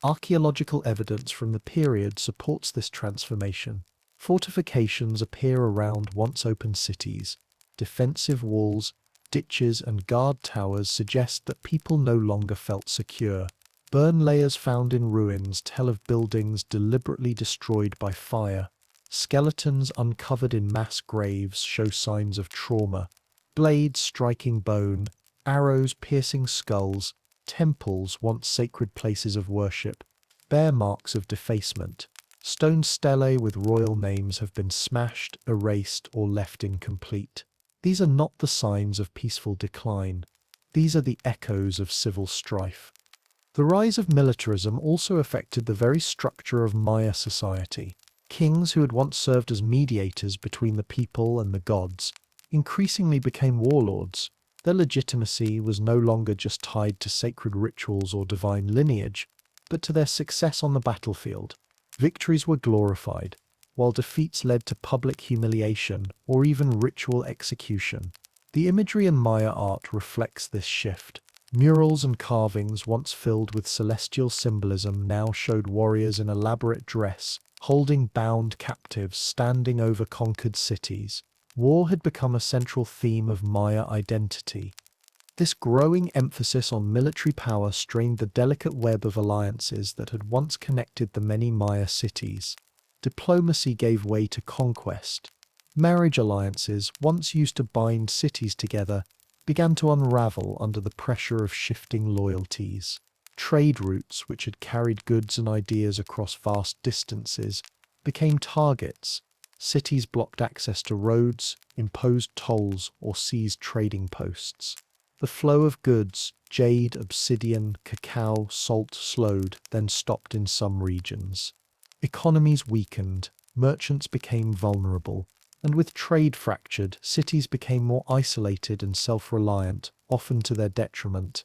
S1: Archaeological evidence from the period supports this transformation. Fortifications appear around once open cities. Defensive walls, ditches, and guard towers suggest that people no longer felt secure. Burn layers found in ruins tell of buildings deliberately destroyed by fire. Skeletons uncovered in mass graves show signs of trauma. Blades striking bone, arrows piercing skulls, temples once sacred places of worship, bear marks of defacement. Stone stelae with royal names have been smashed, erased, or left incomplete. These are not the signs of peaceful decline. These are the echoes of civil strife. The rise of militarism also affected the very structure of Maya society. Kings who had once served as mediators between the people and the gods increasingly became warlords. Their legitimacy was no longer just tied to sacred rituals or divine lineage, but to their success on the battlefield. Victories were glorified, while defeats led to public humiliation or even ritual execution. The imagery in Maya art reflects this shift. Murals and carvings once filled with celestial symbolism now showed warriors in elaborate dress, holding bound captives standing over conquered cities. War had become a central theme of Maya identity. This growing emphasis on military power strained the delicate web of alliances that had once connected the many Maya cities. Diplomacy gave way to conquest. Marriage alliances, once used to bind cities together, began to unravel under the pressure of shifting loyalties. Trade routes, which had carried goods and ideas across vast distances, became targets. Cities blocked access to roads, imposed tolls, or seized trading posts. The flow of goods, jade, obsidian, cacao, salt, slowed, then stopped in some regions. Economies weakened, merchants became vulnerable, and with trade fractured, cities became more isolated and self-reliant, often to their detriment.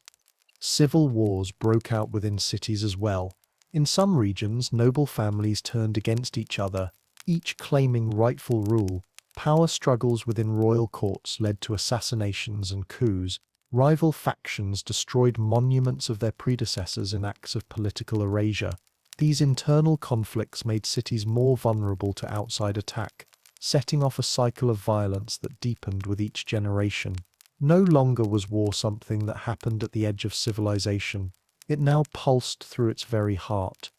S1: Civil wars broke out within cities as well. In some regions, noble families turned against each other, each claiming rightful rule. Power struggles within royal courts led to assassinations and coups. Rival factions destroyed monuments of their predecessors in acts of political erasure. These internal conflicts made cities more vulnerable to outside attack, setting off a cycle of violence that deepened with each generation. No longer was war something that happened at the edge of civilization. It now pulsed through its very heart.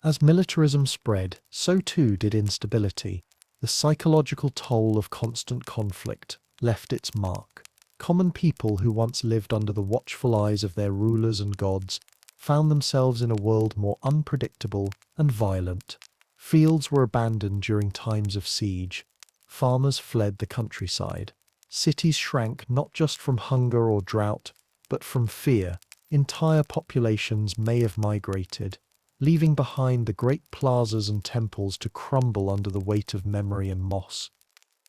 S1: As militarism spread, so too did instability. The psychological toll of constant conflict left its mark. Common people who once lived under the watchful eyes of their rulers and gods found themselves in a world more unpredictable and violent. Fields were abandoned during times of siege. Farmers fled the countryside. Cities shrank not just from hunger or drought, but from fear. Entire populations may have migrated, leaving behind the great plazas and temples to crumble under the weight of memory and moss.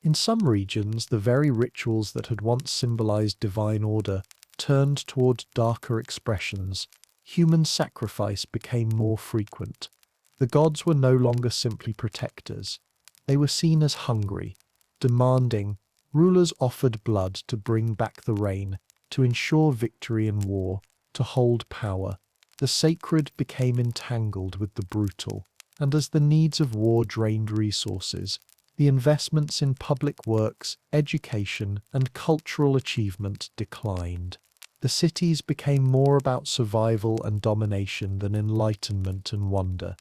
S1: In some regions, the very rituals that had once symbolized divine order turned toward darker expressions. Human sacrifice became more frequent. The gods were no longer simply protectors. They were seen as hungry, demanding. Rulers offered blood to bring back the rain, to ensure victory in war, to hold power. The sacred became entangled with the brutal, and as the needs of war drained resources, the investments in public works, education, and cultural achievement declined. The cities became more about survival and domination than enlightenment and wonder.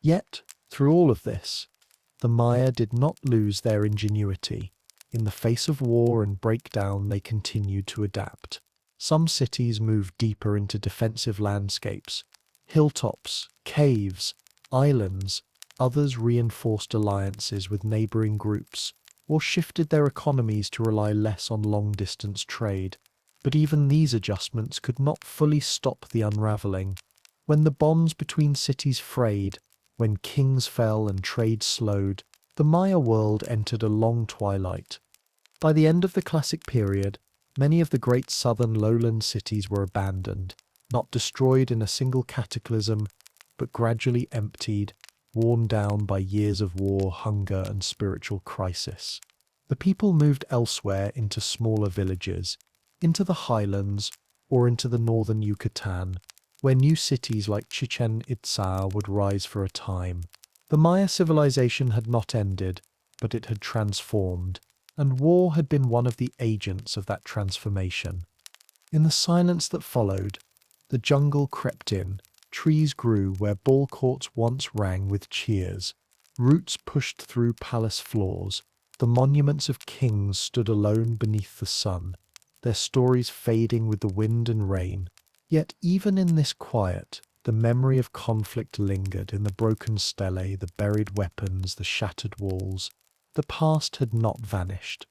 S1: Yet, through all of this, the Maya did not lose their ingenuity. In the face of war and breakdown, they continued to adapt. Some cities moved deeper into defensive landscapes, hilltops, caves, islands. Others reinforced alliances with neighboring groups, or shifted their economies to rely less on long-distance trade. But even these adjustments could not fully stop the unraveling. When the bonds between cities frayed, when kings fell and trade slowed, the Maya world entered a long twilight. By the end of the Classic period, many of the great southern lowland cities were abandoned, not destroyed in a single cataclysm, but gradually emptied, worn down by years of war, hunger, and spiritual crisis. The people moved elsewhere into smaller villages, into the highlands, or into the northern Yucatan, where new cities like Chichen Itzá would rise for a time. The Maya civilization had not ended, but it had transformed, and war had been one of the agents of that transformation. In the silence that followed, the jungle crept in. Trees grew where ball courts once rang with cheers. Roots pushed through palace floors. The monuments of kings stood alone beneath the sun, their stories fading with the wind and rain. Yet even in this quiet, the memory of conflict lingered in the broken stelae, the buried weapons, the shattered walls. The past had not vanished.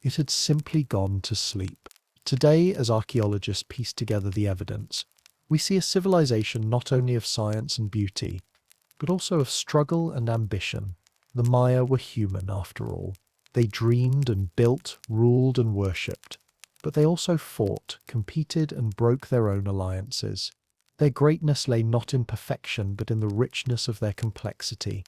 S1: It had simply gone to sleep. Today, as archaeologists piece together the evidence, we see a civilization not only of science and beauty, but also of struggle and ambition. The Maya were human, after all. They dreamed and built, ruled and worshipped. But they also fought, competed and broke their own alliances. Their greatness lay not in perfection, but in the richness of their complexity.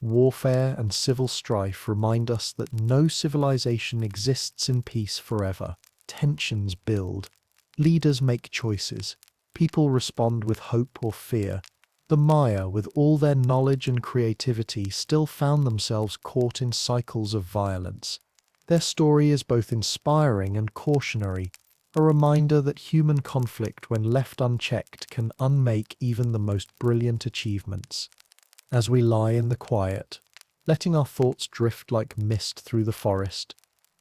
S1: Warfare and civil strife remind us that no civilization exists in peace forever. Tensions build. Leaders make choices. People respond with hope or fear. The Maya, with all their knowledge and creativity, still found themselves caught in cycles of violence. Their story is both inspiring and cautionary, a reminder that human conflict, when left unchecked, can unmake even the most brilliant achievements. As we lie in the quiet, letting our thoughts drift like mist through the forest,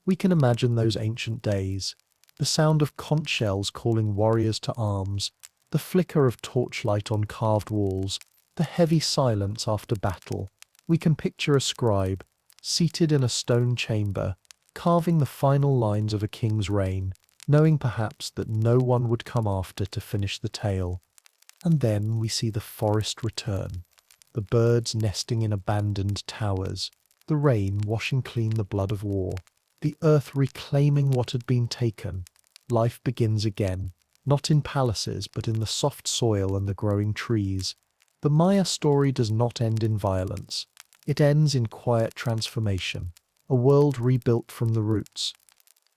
S1: we can imagine those ancient days, the sound of conch shells calling warriors to arms, the flicker of torchlight on carved walls, the heavy silence after battle. We can picture a scribe, seated in a stone chamber, carving the final lines of a king's reign, knowing perhaps that no one would come after to finish the tale. And then we see the forest return, the birds nesting in abandoned towers, the rain washing clean the blood of war, the earth reclaiming what had been taken. Life begins again, not in palaces, but in the soft soil and the growing trees. The Maya story does not end in violence. It ends in quiet transformation, a world rebuilt from the roots.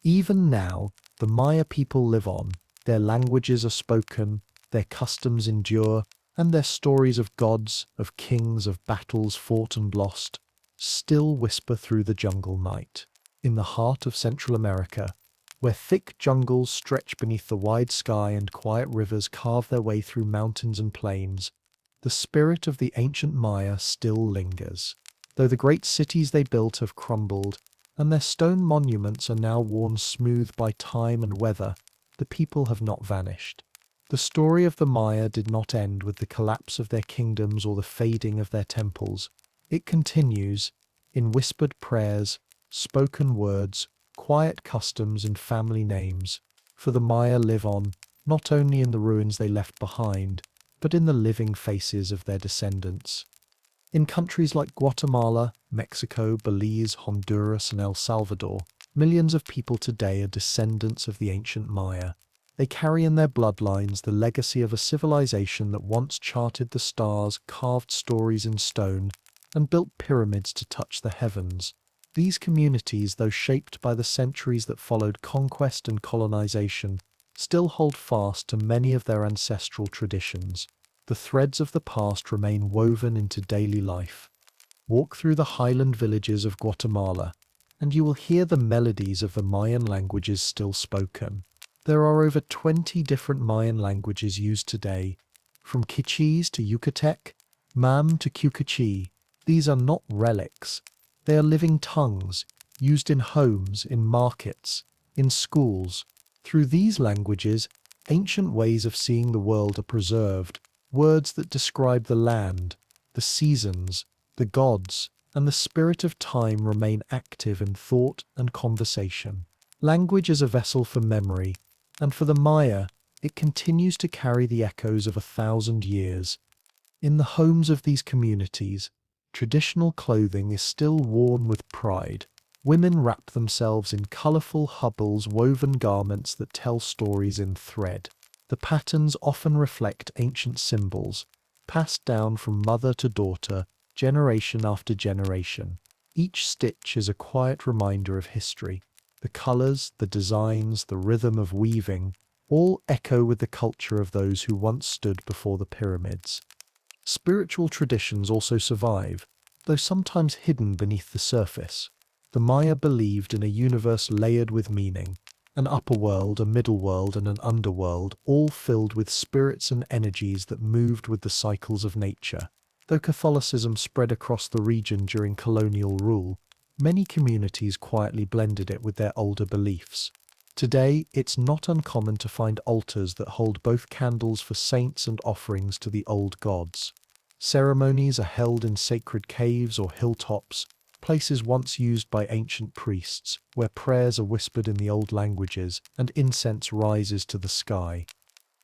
S1: Even now, the Maya people live on. Their languages are spoken, their customs endure, and their stories of gods, of kings, of battles fought and lost, still whisper through the jungle night. In the heart of Central America, where thick jungles stretch beneath the wide sky and quiet rivers carve their way through mountains and plains, the spirit of the ancient Maya still lingers. Though the great cities they built have crumbled, and their stone monuments are now worn smooth by time and weather, the people have not vanished. The story of the Maya did not end with the collapse of their kingdoms or the fading of their temples. It continues in whispered prayers, spoken words, quiet customs and family names, for the Maya live on, not only in the ruins they left behind, but in the living faces of their descendants. In countries like Guatemala, Mexico, Belize, Honduras and El Salvador, millions of people today are descendants of the ancient Maya. They carry in their bloodlines the legacy of a civilization that once charted the stars, carved stories in stone, and built pyramids to touch the heavens. These communities, though shaped by the centuries that followed conquest and colonization, still hold fast to many of their ancestral traditions. The threads of the past remain woven into daily life. Walk through the highland villages of Guatemala, and you will hear the melodies of the Mayan languages still spoken. There are over 20 different Mayan languages used today, from Quichés to Yucatec, Mam to Cucuchi. These are not relics. They are living tongues, used in homes, in markets, in schools. Through these languages, ancient ways of seeing the world are preserved, words that describe the land, the seasons, the gods, and the spirit of time remain active in thought and conversation. Language is a vessel for memory, and for the Maya, it continues to carry the echoes of 1,000 years. In the homes of these communities, traditional clothing is still worn with pride. Women wrap themselves in colorful hubbles, woven garments that tell stories in thread. The patterns often reflect ancient symbols, passed down from mother to daughter, generation after generation. Each stitch is a quiet reminder of history. The colors, the designs, the rhythm of weaving, all echo with the culture of those who once stood before the pyramids. Spiritual traditions also survive, though sometimes hidden beneath the surface. The Maya believed in a universe layered with meaning, an upper world, a middle world, and an underworld, all filled with spirits and energies that moved with the cycles of nature. Though Catholicism spread across the region during colonial rule, many communities quietly blended it with their older beliefs. Today, it's not uncommon to find altars that hold both candles for saints and offerings to the old gods. Ceremonies are held in sacred caves or hilltops, places once used by ancient priests, where prayers are whispered in the old languages and incense rises to the sky.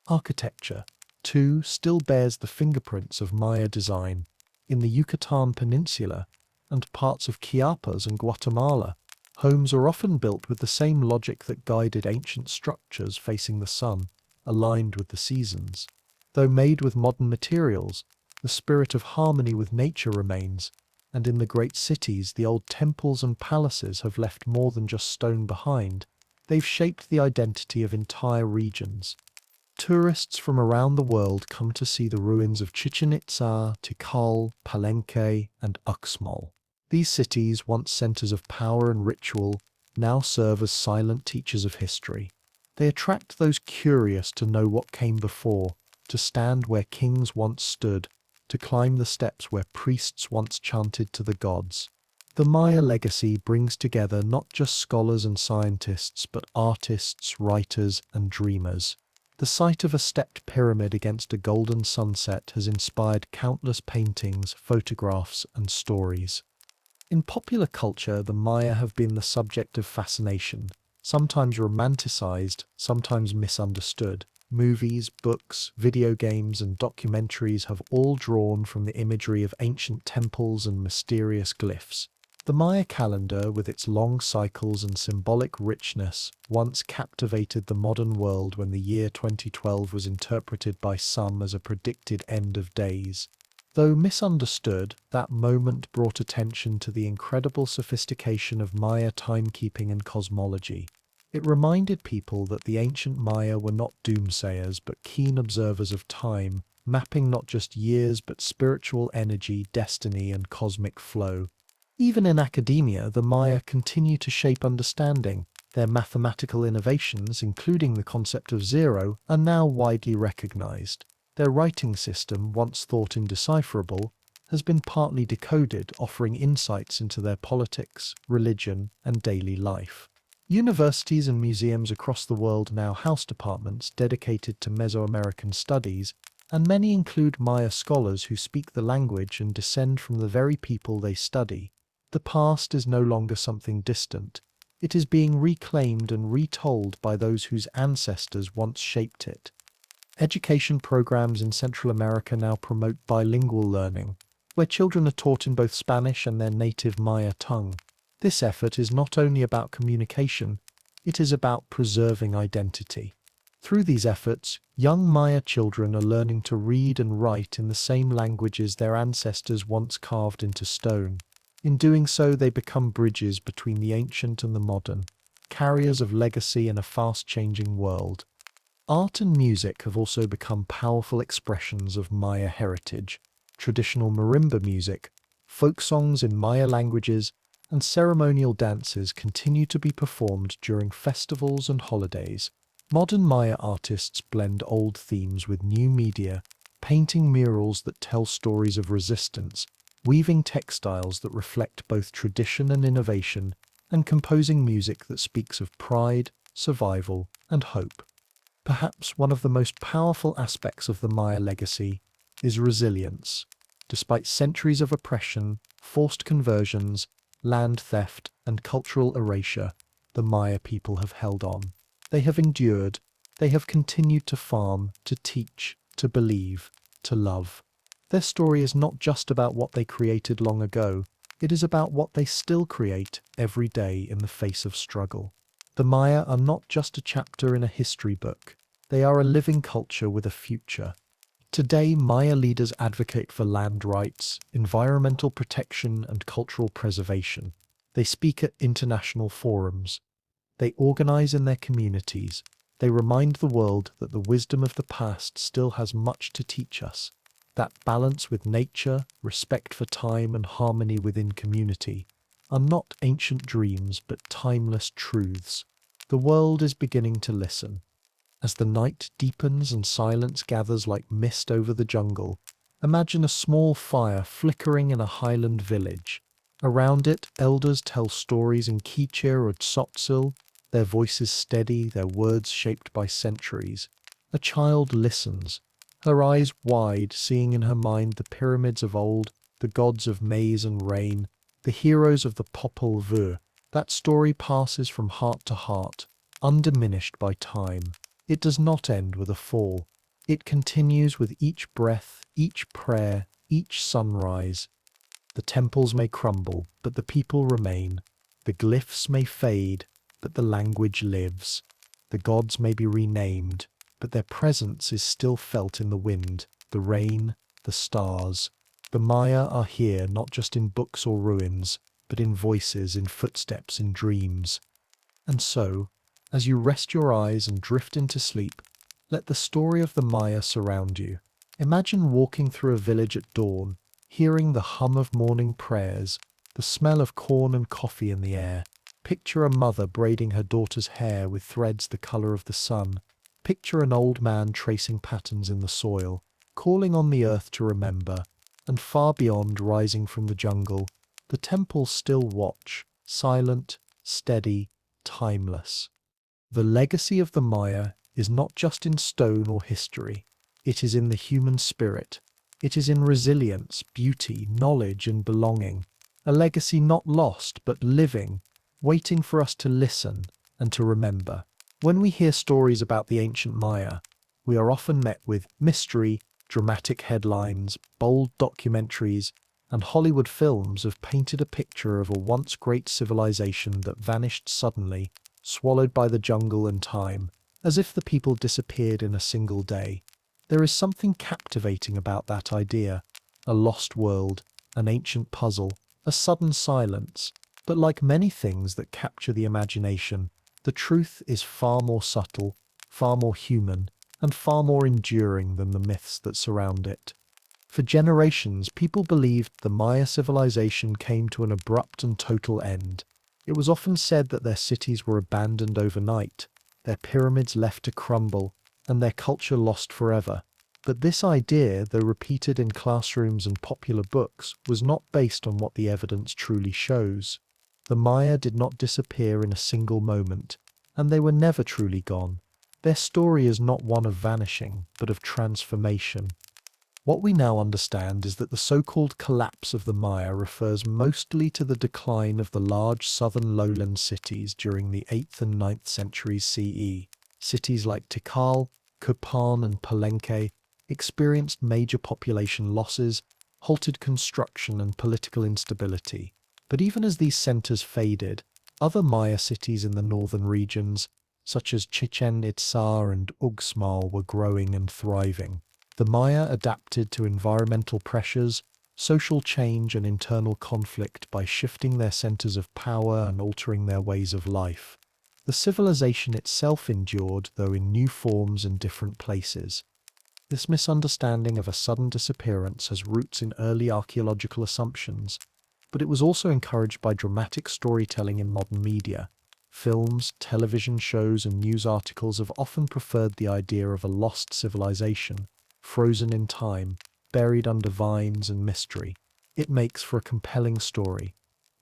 S1: Architecture, too, still bears the fingerprints of Maya design. In the Yucatan Peninsula and parts of Chiapas and Guatemala, homes are often built with the same logic that guided ancient structures facing the sun, aligned with the seasons. Though made with modern materials, the spirit of harmony with nature remains, and in the great cities the old temples and palaces have left more than just stone behind. They've shaped the identity of entire regions. Tourists from around the world come to see the ruins of Chichen Itzá, Tikal, Palenque, and Uxmal. These cities, once centers of power and ritual, now serve as silent teachers of history. They attract those curious to know what came before, to stand where kings once stood, to climb the steps where priests once chanted to the gods. The Maya legacy brings together not just scholars and scientists, but artists, writers, and dreamers. The sight of a stepped pyramid against a golden sunset has inspired countless paintings, photographs, and stories. In popular culture, the Maya have been the subject of fascination, sometimes romanticized, sometimes misunderstood. Movies, books, video games, and documentaries have all drawn from the imagery of ancient temples and mysterious glyphs. The Maya calendar, with its long cycles and symbolic richness, once captivated the modern world when the year 2012 was interpreted by some as a predicted end of days. Though misunderstood, that moment brought attention to the incredible sophistication of Maya timekeeping and cosmology. It reminded people that the ancient Maya were not doomsayers but keen observers of time, mapping not just years but spiritual energy, destiny, and cosmic flow. Even in academia, the Maya continue to shape understanding. Their mathematical innovations, including the concept of zero, are now widely recognized. Their writing system, once thought indecipherable, has been partly decoded, offering insights into their politics, religion, and daily life. Universities and museums across the world now house departments dedicated to Mesoamerican studies, and many include Maya scholars who speak the language and descend from the very people they study. The past is no longer something distant. It is being reclaimed and retold by those whose ancestors once shaped it. Education programs in Central America now promote bilingual learning, where children are taught in both Spanish and their native Maya tongue. This effort is not only about communication, it is about preserving identity. Through these efforts, young Maya children are learning to read and write in the same languages their ancestors once carved into stone. In doing so, they become bridges between the ancient and the modern, carriers of legacy in a fast-changing world. Art and music have also become powerful expressions of Maya heritage. Traditional marimba music, folk songs in Maya languages, and ceremonial dances continue to be performed during festivals and holidays. Modern Maya artists blend old themes with new media, painting murals that tell stories of resistance, weaving textiles that reflect both tradition and innovation, and composing music that speaks of pride, survival, and hope. Perhaps one of the most powerful aspects of the Maya legacy is resilience. Despite centuries of oppression, forced conversions, land theft, and cultural erasure, the Maya people have held on. They have endured. They have continued to farm, to teach, to believe, to love. Their story is not just about what they created long ago, it is about what they still create every day in the face of struggle. The Maya are not just a chapter in a history book, they are a living culture with a future. Today, Maya leaders advocate for land rights, environmental protection, and cultural preservation. They speak at international forums. They organize in their communities. They remind the world that the wisdom of the past still has much to teach us. That balance with nature, respect for time, and harmony within community are not ancient dreams but timeless truths. The world is beginning to listen. As the night deepens and silence gathers like mist over the jungle, imagine a small fire flickering in a highland village. Around it, elders tell stories in Quiche or Tzotzil, their voices steady, their words shaped by centuries. A child listens, her eyes wide, seeing in her mind the pyramids of old, the gods of maize and rain, The heroes of the Popol Vuh. That story passes from heart to heart, undiminished by time. It does not end with a fall. It continues with each breath, each prayer, each sunrise. The temples may crumble, but the people remain. The glyphs may fade, but the language lives. The gods may be renamed, but their presence is still felt in the wind, the rain, the stars. The Maya are here not just in books or ruins, but in voices, in footsteps, in dreams. And so, as you rest your eyes and drift into sleep, let the story of the Maya surround you. Imagine walking through a village at dawn, hearing the hum of morning prayers, the smell of corn and coffee in the air. Picture a mother braiding her daughter's hair with threads the color of the sun. Picture an old man tracing patterns in the soil, calling on the earth to remember. And far beyond, rising from the jungle, the temples still watch, silent, steady, timeless. The legacy of the Maya is not just in stone or history. It is in the human spirit. It is in resilience, beauty, knowledge, and belonging. A legacy not lost, but living, waiting for us to listen and to remember. When we hear stories about the ancient Maya, we are often met with mystery, dramatic headlines, bold documentaries, and Hollywood films have painted a picture of a once great civilization that vanished suddenly, swallowed by the jungle and time, as if the people disappeared in a single day. There is something captivating about that idea, a lost world, an ancient puzzle, a sudden silence. But like many things that capture the imagination, the truth is far more subtle, far more human, and far more enduring than the myths that surround it. For generations, people believed the Maya civilization came to an abrupt and total end. It was often said that their cities were abandoned overnight, their pyramids left to crumble, and their culture lost forever. But this idea, though repeated in classrooms and popular books, was not based on what the evidence truly shows. The Maya did not disappear in a single moment, and they were never truly gone. Their story is not one of vanishing, but of transformation. What we now understand is that the so-called collapse of the Maya refers mostly to the decline of the large southern lowland cities during the 8th and 9th centuries CE. Cities like Tikal, Copan, and Palenque experienced major population losses, halted construction, and political instability. But even as these centers faded, other Maya cities in the northern regions, such as Chichen Itzá and Uxmal, were growing and thriving. The Maya adapted to environmental pressures, social change, and internal conflict by shifting their centers of power and altering their ways of life. The civilization itself endured, though in new forms and different places. This misunderstanding of a sudden disappearance has roots in early archaeological assumptions, but it was also encouraged by dramatic storytelling in modern media. Films, television shows, and news articles have often preferred the idea of a lost civilization, frozen in time, buried under vines and mystery. It makes for a compelling story,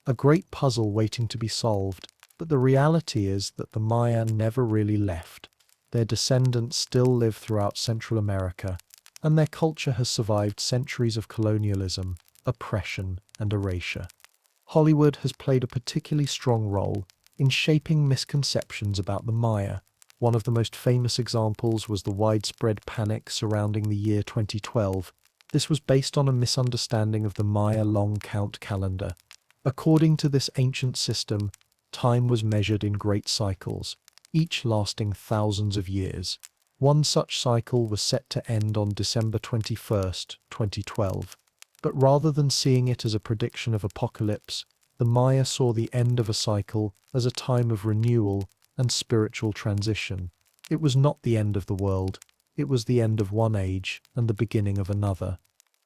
S1: a great puzzle waiting to be solved, but the reality is that the Maya never really left. Their descendants still live throughout Central America, and their culture has survived centuries of colonialism, oppression, and erasure. Hollywood has played a particularly strong role in shaping misconceptions about the Maya. One of the most famous examples was the widespread panic surrounding the year 2012. This was based on a misunderstanding of the Maya long count calendar. According to this ancient system, time was measured in great cycles, each lasting thousands of years. One such cycle was set to end on December 21st, 2012. But rather than seeing it as a prediction of apocalypse, the Maya saw the end of a cycle as a time of renewal and spiritual transition. It was not the end of the world, it was the end of one age and the beginning of another.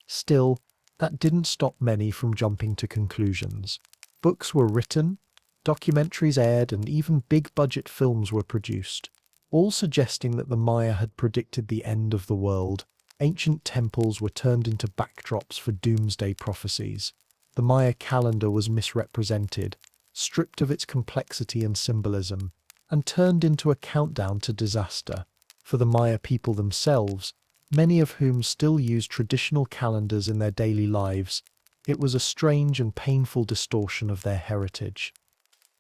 S1: Still, that didn't stop many from jumping to conclusions. Books were written, documentaries aired, and even big-budget films were produced, all suggesting that the Maya had predicted the end of the world. Ancient temples were turned into backdrops for doomsday prophecies. The Maya calendar was misrepresented, stripped of its complexity and symbolism, and turned into a countdown to disaster. For the Maya people themselves, many of whom still use traditional calendars in their daily lives, It was a strange and painful distortion of their heritage.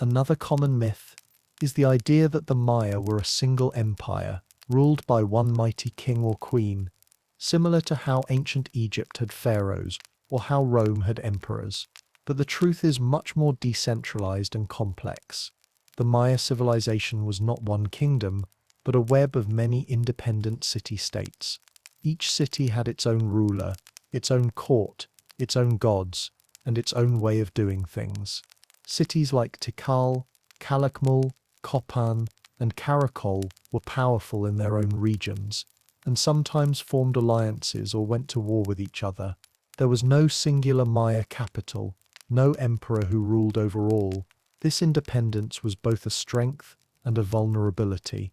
S1: Another common myth is the idea that the Maya were a single empire, ruled by one mighty king or queen, similar to how ancient Egypt had pharaohs or how Rome had emperors. But the truth is much more decentralized and complex. The Maya civilization was not one kingdom, but a web of many independent city-states. Each city had its own ruler, its own court, its own gods, and its own way of doing things. Cities like Tikal, Calakmul, Copan, and Karakol were powerful in their own regions, and sometimes formed alliances or went to war with each other. There was no singular Maya capital, no emperor who ruled over all. This independence was both a strength and a vulnerability.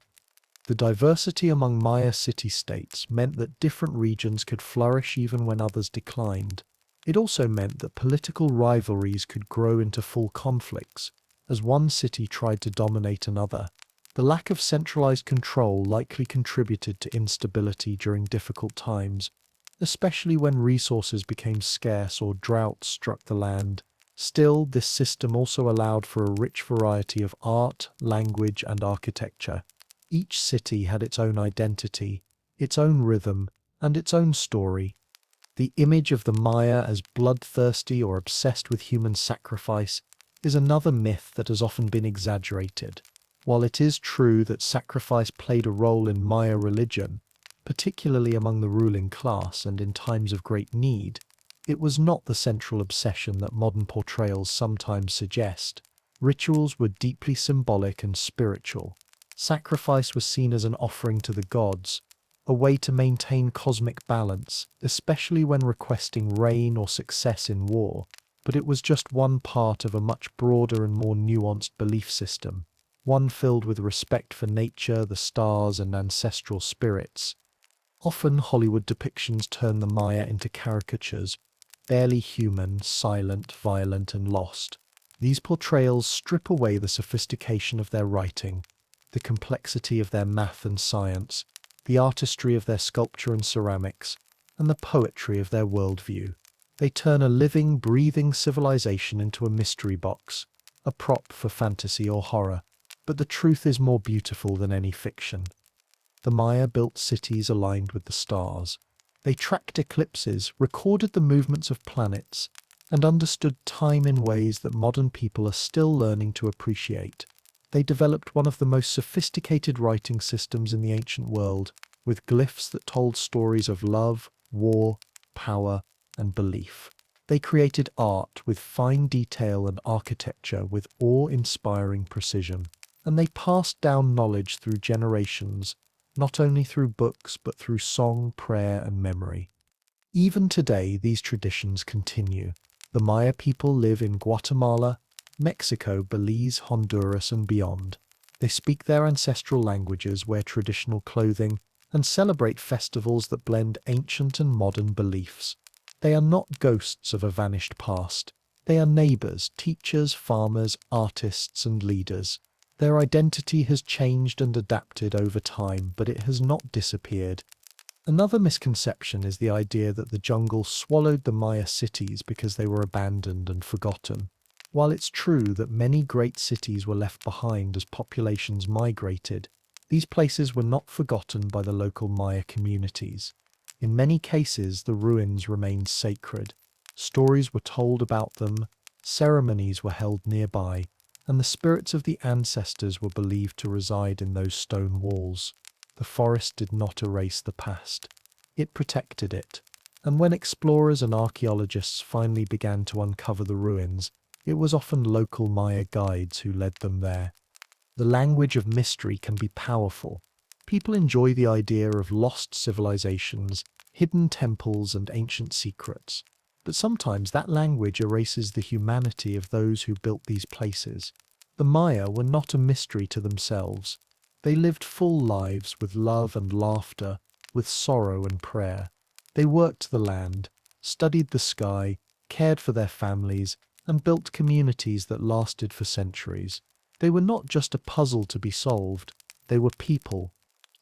S1: The diversity among Maya city-states meant that different regions could flourish even when others declined. It also meant that political rivalries could grow into full conflicts, as one city tried to dominate another. The lack of centralized control likely contributed to instability during difficult times, especially when resources became scarce or droughts struck the land. Still, this system also allowed for a rich variety of art, language, and architecture. Each city had its own identity, its own rhythm, and its own story. The image of the Maya as bloodthirsty or obsessed with human sacrifice is another myth that has often been exaggerated. While it is true that sacrifice played a role in Maya religion, particularly among the ruling class and in times of great need, it was not the central obsession that modern portrayals sometimes suggest. Rituals were deeply symbolic and spiritual. Sacrifice was seen as an offering to the gods, a way to maintain cosmic balance, especially when requesting rain or success in war. But it was just one part of a much broader and more nuanced belief system, one filled with respect for nature, the stars, and ancestral spirits. Often Hollywood depictions turn the Maya into caricatures, barely human, silent, violent, and lost. These portrayals strip away the sophistication of their writing, the complexity of their math and science, the artistry of their sculpture and ceramics, and the poetry of their worldview. They turn a living, breathing civilization into a mystery box, a prop for fantasy or horror. But the truth is more beautiful than any fiction. The Maya built cities aligned with the stars. They tracked eclipses, recorded the movements of planets, and understood time in ways that modern people are still learning to appreciate. They developed one of the most sophisticated writing systems in the ancient world, with glyphs that told stories of love, war, power, and belief. They created art with fine detail and architecture with awe-inspiring precision, and they passed down knowledge through generations, not only through books but through song, prayer, and memory. Even today, these traditions continue. The Maya people live in Guatemala, Mexico, Belize, Honduras, and beyond. They speak their ancestral languages, wear traditional clothing, and celebrate festivals that blend ancient and modern beliefs. They are not ghosts of a vanished past. They are neighbors, teachers, farmers, artists, and leaders. Their identity has changed and adapted over time, but it has not disappeared. Another misconception is the idea that the jungle swallowed the Maya cities because they were abandoned and forgotten. While it's true that many great cities were left behind as populations migrated, these places were not forgotten by the local Maya communities. In many cases, the ruins remained sacred. Stories were told about them, ceremonies were held nearby, and the spirits of the ancestors were believed to reside in those stone walls. The forest did not erase the past. It protected it. And when explorers and archaeologists finally began to uncover the ruins, it was often local Maya guides who led them there. The language of mystery can be powerful. People enjoy the idea of lost civilizations, hidden temples, and ancient secrets. But sometimes that language erases the humanity of those who built these places. The Maya were not a mystery to themselves. They lived full lives with love and laughter, with sorrow and prayer. They worked the land, studied the sky, cared for their families, and built communities that lasted for centuries. They were not just a puzzle to be solved, they were people.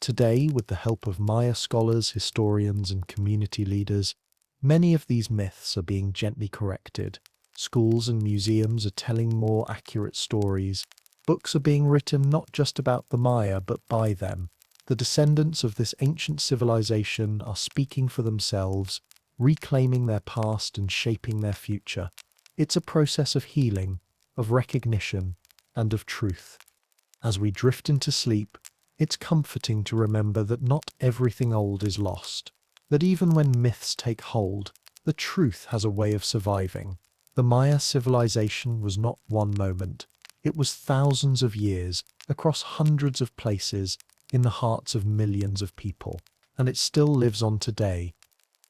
S1: Today, with the help of Maya scholars, historians, and community leaders, Many of these myths are being gently corrected. Schools and museums are telling more accurate stories. Books are being written not just about the Maya, but by them. The descendants of this ancient civilization are speaking for themselves, reclaiming their past and shaping their future. It's a process of healing, of recognition, and of truth. As we drift into sleep, it's comforting to remember that not everything old is lost, that even when myths take hold, the truth has a way of surviving. The Maya civilization was not one moment. It was thousands of years, across hundreds of places, in the hearts of millions of people, and it still lives on today.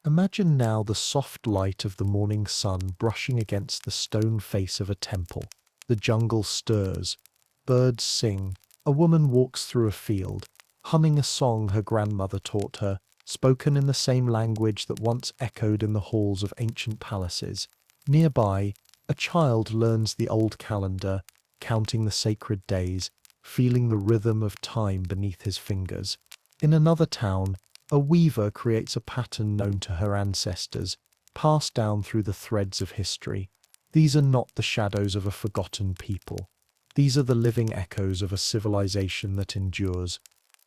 S1: Imagine now the soft light of the morning sun brushing against the stone face of a temple. The jungle stirs, birds sing, a woman walks through a field, humming a song her grandmother taught her, spoken in the same language that once echoed in the halls of ancient palaces. Nearby, a child learns the old calendar, counting the sacred days, feeling the rhythm of time beneath his fingers. In another town, a weaver creates a pattern known to her ancestors, passed down through the threads of history. These are not the shadows of a forgotten people. These are the living echoes of a civilization that endures.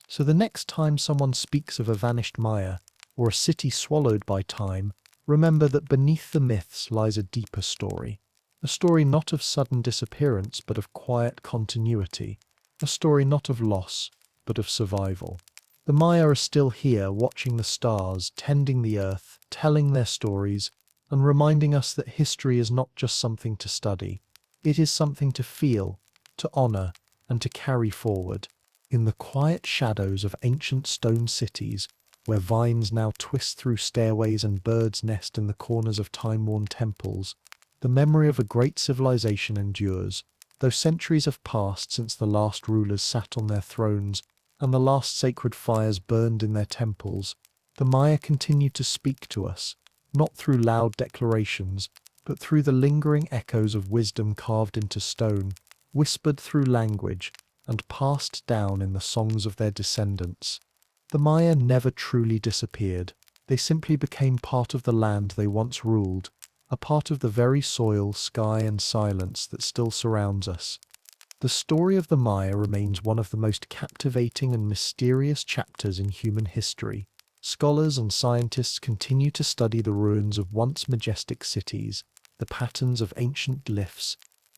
S1: So the next time someone speaks of a vanished Maya, or a city swallowed by time, remember that beneath the myths lies a deeper story. A story not of sudden disappearance, but of quiet continuity. A story not of loss, but of survival. The Maya are still here, watching the stars, tending the earth, telling their stories, and reminding us that history is not just something to study. It is something to feel, to honor, and to carry forward. In the quiet shadows of ancient stone cities, where vines now twist through stairways and birds nest in the corners of time-worn temples, the memory of a great civilization endures. Though centuries have passed since the last rulers sat on their thrones and the last sacred fires burned in their temples, the Maya continue to speak to us, not through loud declarations, but through the lingering echoes of wisdom carved into stone, whispered through language, and passed down in the songs of their descendants. The Maya never truly disappeared. They simply became part of the land they once ruled, a part of the very soil, sky, and silence that still surrounds us. The story of the Maya remains one of the most captivating and mysterious chapters in human history. Scholars and scientists continue to study the ruins of once majestic cities, the patterns of ancient glyphs,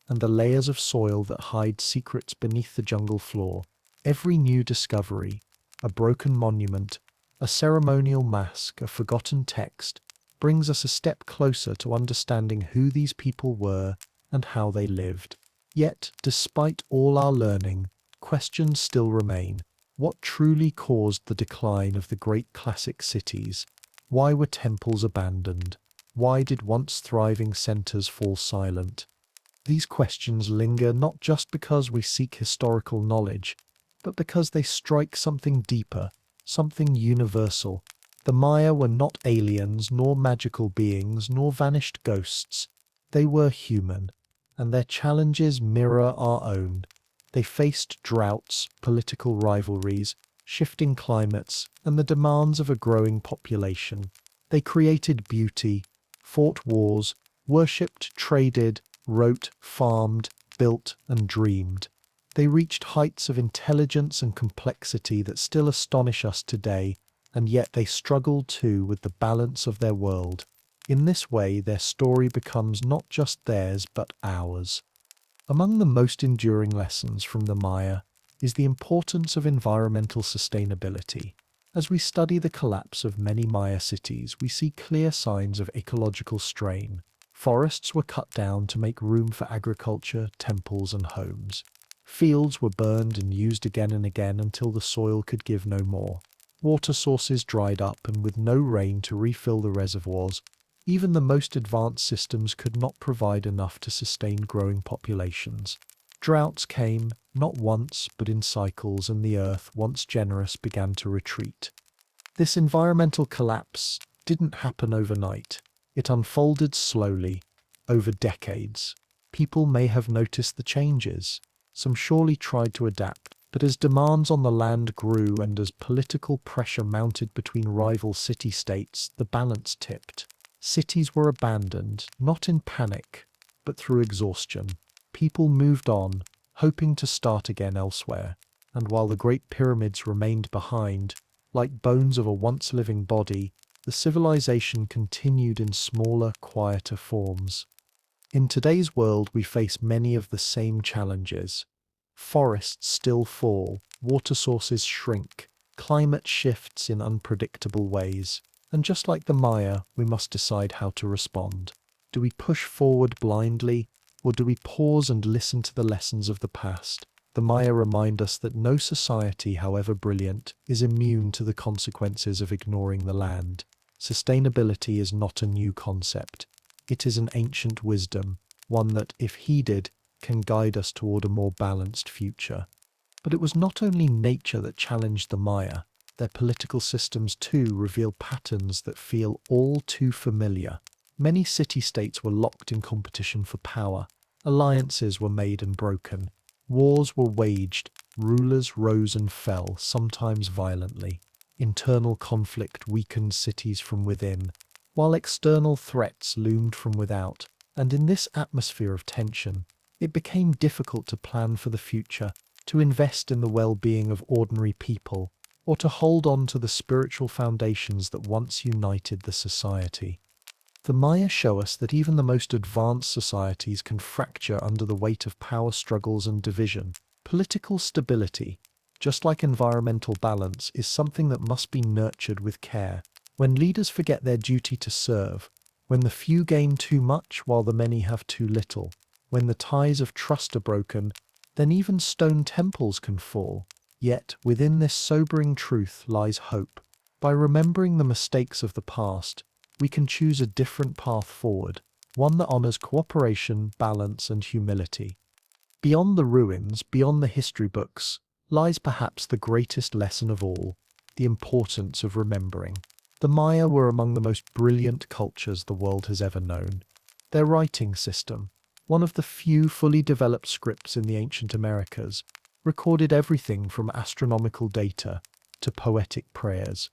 S1: and the layers of soil that hide secrets beneath the jungle floor. Every new discovery, a broken monument, a ceremonial mask, a forgotten text, brings us a step closer to understanding who these people were and how they lived. Yet, despite all our learning, questions still remain. What truly caused the decline of the great classic cities? Why were temples abandoned? Why did once thriving centers fall silent? These questions linger not just because we seek historical knowledge, but because they strike something deeper, something universal. The Maya were not aliens, nor magical beings, nor vanished ghosts. They were human, and their challenges mirror our own. They faced droughts, political rivalries, shifting climates, and the demands of a growing population. They created beauty, fought wars, worshipped, traded, wrote, farmed, built, and dreamed. They reached heights of intelligence and complexity that still astonish us today, and yet they struggled too with the balance of their world. In this way, their story becomes not just theirs, but ours. Among the most enduring lessons from the Maya is the importance of environmental sustainability. As we study the collapse of many Maya cities, we see clear signs of ecological strain. Forests were cut down to make room for agriculture, temples, and homes. Fields were burned and used again and again until the soil could give no more. Water sources dried up, and with no rain to refill the reservoirs, even the most advanced systems could not provide enough to sustain growing populations. Droughts came, not once, but in cycles, and the earth, once generous, began to retreat. This environmental collapse didn't happen overnight. It unfolded slowly, over decades. People may have noticed the changes. Some surely tried to adapt, but as demands on the land grew and as political pressure mounted between rival city-states, the balance tipped. Cities were abandoned, not in panic, but through exhaustion. People moved on, hoping to start again elsewhere, and while the Great Pyramids remained behind, like bones of a once-living body, the civilization continued in smaller, quieter forms. In today's world, we face many of the same challenges. Forests still fall, water sources shrink, climate shifts in unpredictable ways, and just like the Maya, we must decide how to respond. Do we push forward blindly, or do we pause and listen to the lessons of the past? The Maya remind us that no society, however brilliant, is immune to the consequences of ignoring the land. Sustainability is not a new concept. It is an ancient wisdom, one that, if heeded, can guide us toward a more balanced future. But it was not only nature that challenged the Maya. Their political systems too reveal patterns that feel all too familiar. Many city-states were locked in competition for power. Alliances were made and broken. Wars were waged. Rulers rose and fell, sometimes violently. Internal conflict weakened cities from within, while external threats loomed from without. And in this atmosphere of tension, it became difficult to plan for the future, to invest in the well-being of ordinary people, or to hold on to the spiritual foundations that once united the society. The Maya show us that even the most advanced societies can fracture under the weight of power struggles and division. Political stability, just like environmental balance, is something that must be nurtured with care. When leaders forget their duty to serve, when the few gain too much while the many have too little, when the ties of trust are broken, then even stone temples can fall. Yet, within this sobering truth lies hope. By remembering the mistakes of the past, we can choose a different path forward, one that honors cooperation, balance, and humility. Beyond the ruins, beyond the history books, lies perhaps the greatest lesson of all, the importance of remembering. The Maya were among the most brilliant cultures the world has ever known. Their writing system, one of the few fully developed scripts in the ancient Americas, recorded everything from astronomical data to poetic prayers.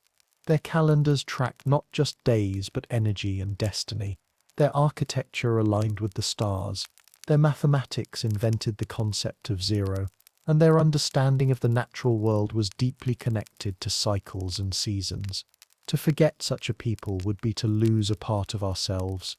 S1: Their calendars tracked not just days but energy and destiny. Their architecture aligned with the stars. Their mathematics invented the concept of zero, and their understanding of the natural world was deeply connected to cycles and seasons. To forget such a people would be to lose a part of ourselves.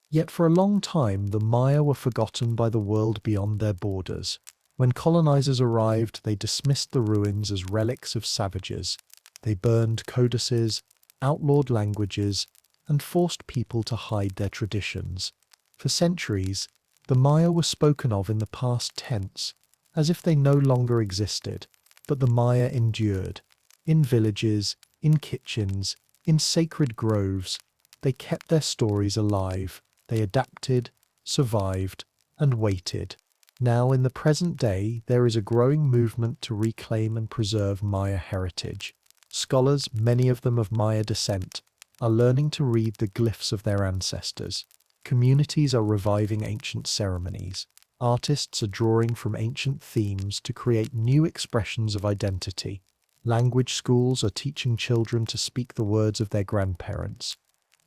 S1: Yet for a long time, the Maya were forgotten by the world beyond their borders. When colonizers arrived, they dismissed the ruins as relics of savages. They burned codices, outlawed languages, and forced people to hide their traditions. For centuries, the Maya were spoken of in the past tense, as if they no longer existed. But the Maya endured. In villages, in kitchens, in sacred groves, they kept their stories alive. They adapted, survived, and waited. Now, in the present day, there is a growing movement to reclaim and preserve Maya heritage. Scholars, many of them of Maya descent, are learning to read the glyphs of their ancestors. Communities are reviving ancient ceremonies. Artists are drawing from ancient themes to create new expressions of identity. Language schools are teaching children to speak the words of their grandparents.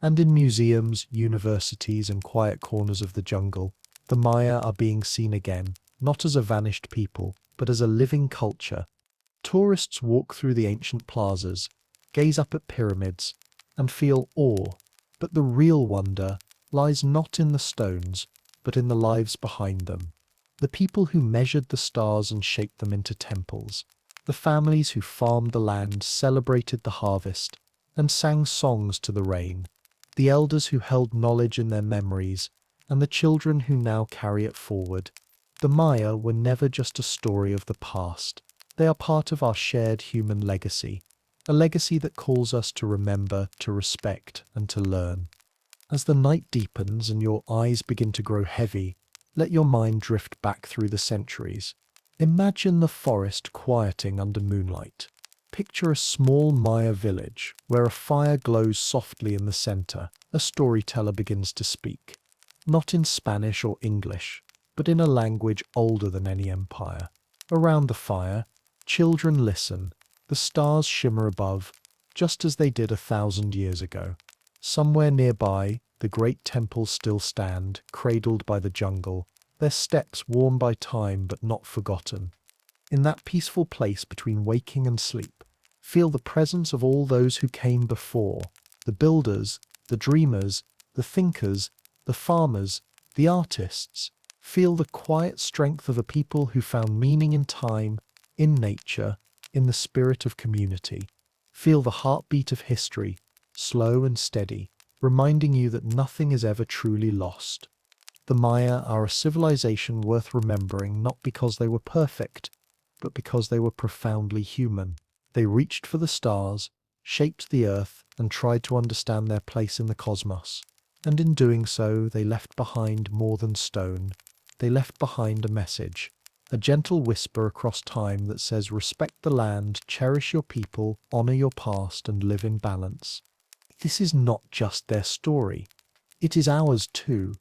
S1: And in museums, universities, and quiet corners of the jungle, the Maya are being seen again, not as a vanished people, but as a living culture. Tourists walk through the ancient plazas, gaze up at pyramids, and feel awe. But the real wonder lies not in the stones, but in the lives behind them. The people who measured the stars and shaped them into temples. The families who farmed the land, celebrated the harvest, and sang songs to the rain. The elders who held knowledge in their memories, and the children who now carry it forward. The Maya were never just a story of the past. They are part of our shared human legacy, a legacy that calls us to remember, to respect, and to learn. As the night deepens and your eyes begin to grow heavy, let your mind drift back through the centuries. Imagine the forest quieting under moonlight. Picture a small Maya village where a fire glows softly in the center. A storyteller begins to speak, not in Spanish or English, but in a language older than any empire. Around the fire, children listen. The stars shimmer above, just as they did 1,000 years ago. Somewhere nearby, The great temples still stand, cradled by the jungle, their steps worn by time but not forgotten. In that peaceful place between waking and sleep, feel the presence of all those who came before, the builders, the dreamers, the thinkers, the farmers, the artists. Feel the quiet strength of a people who found meaning in time, in nature, in the spirit of community. Feel the heartbeat of history, slow and steady, reminding you that nothing is ever truly lost. The Maya are a civilization worth remembering not because they were perfect, but because they were profoundly human. They reached for the stars, shaped the earth, and tried to understand their place in the cosmos. And in doing so, they left behind more than stone. They left behind a message, a gentle whisper across time that says, respect the land, cherish your people, honor your past, and live in balance. This is not just their story. It is ours too.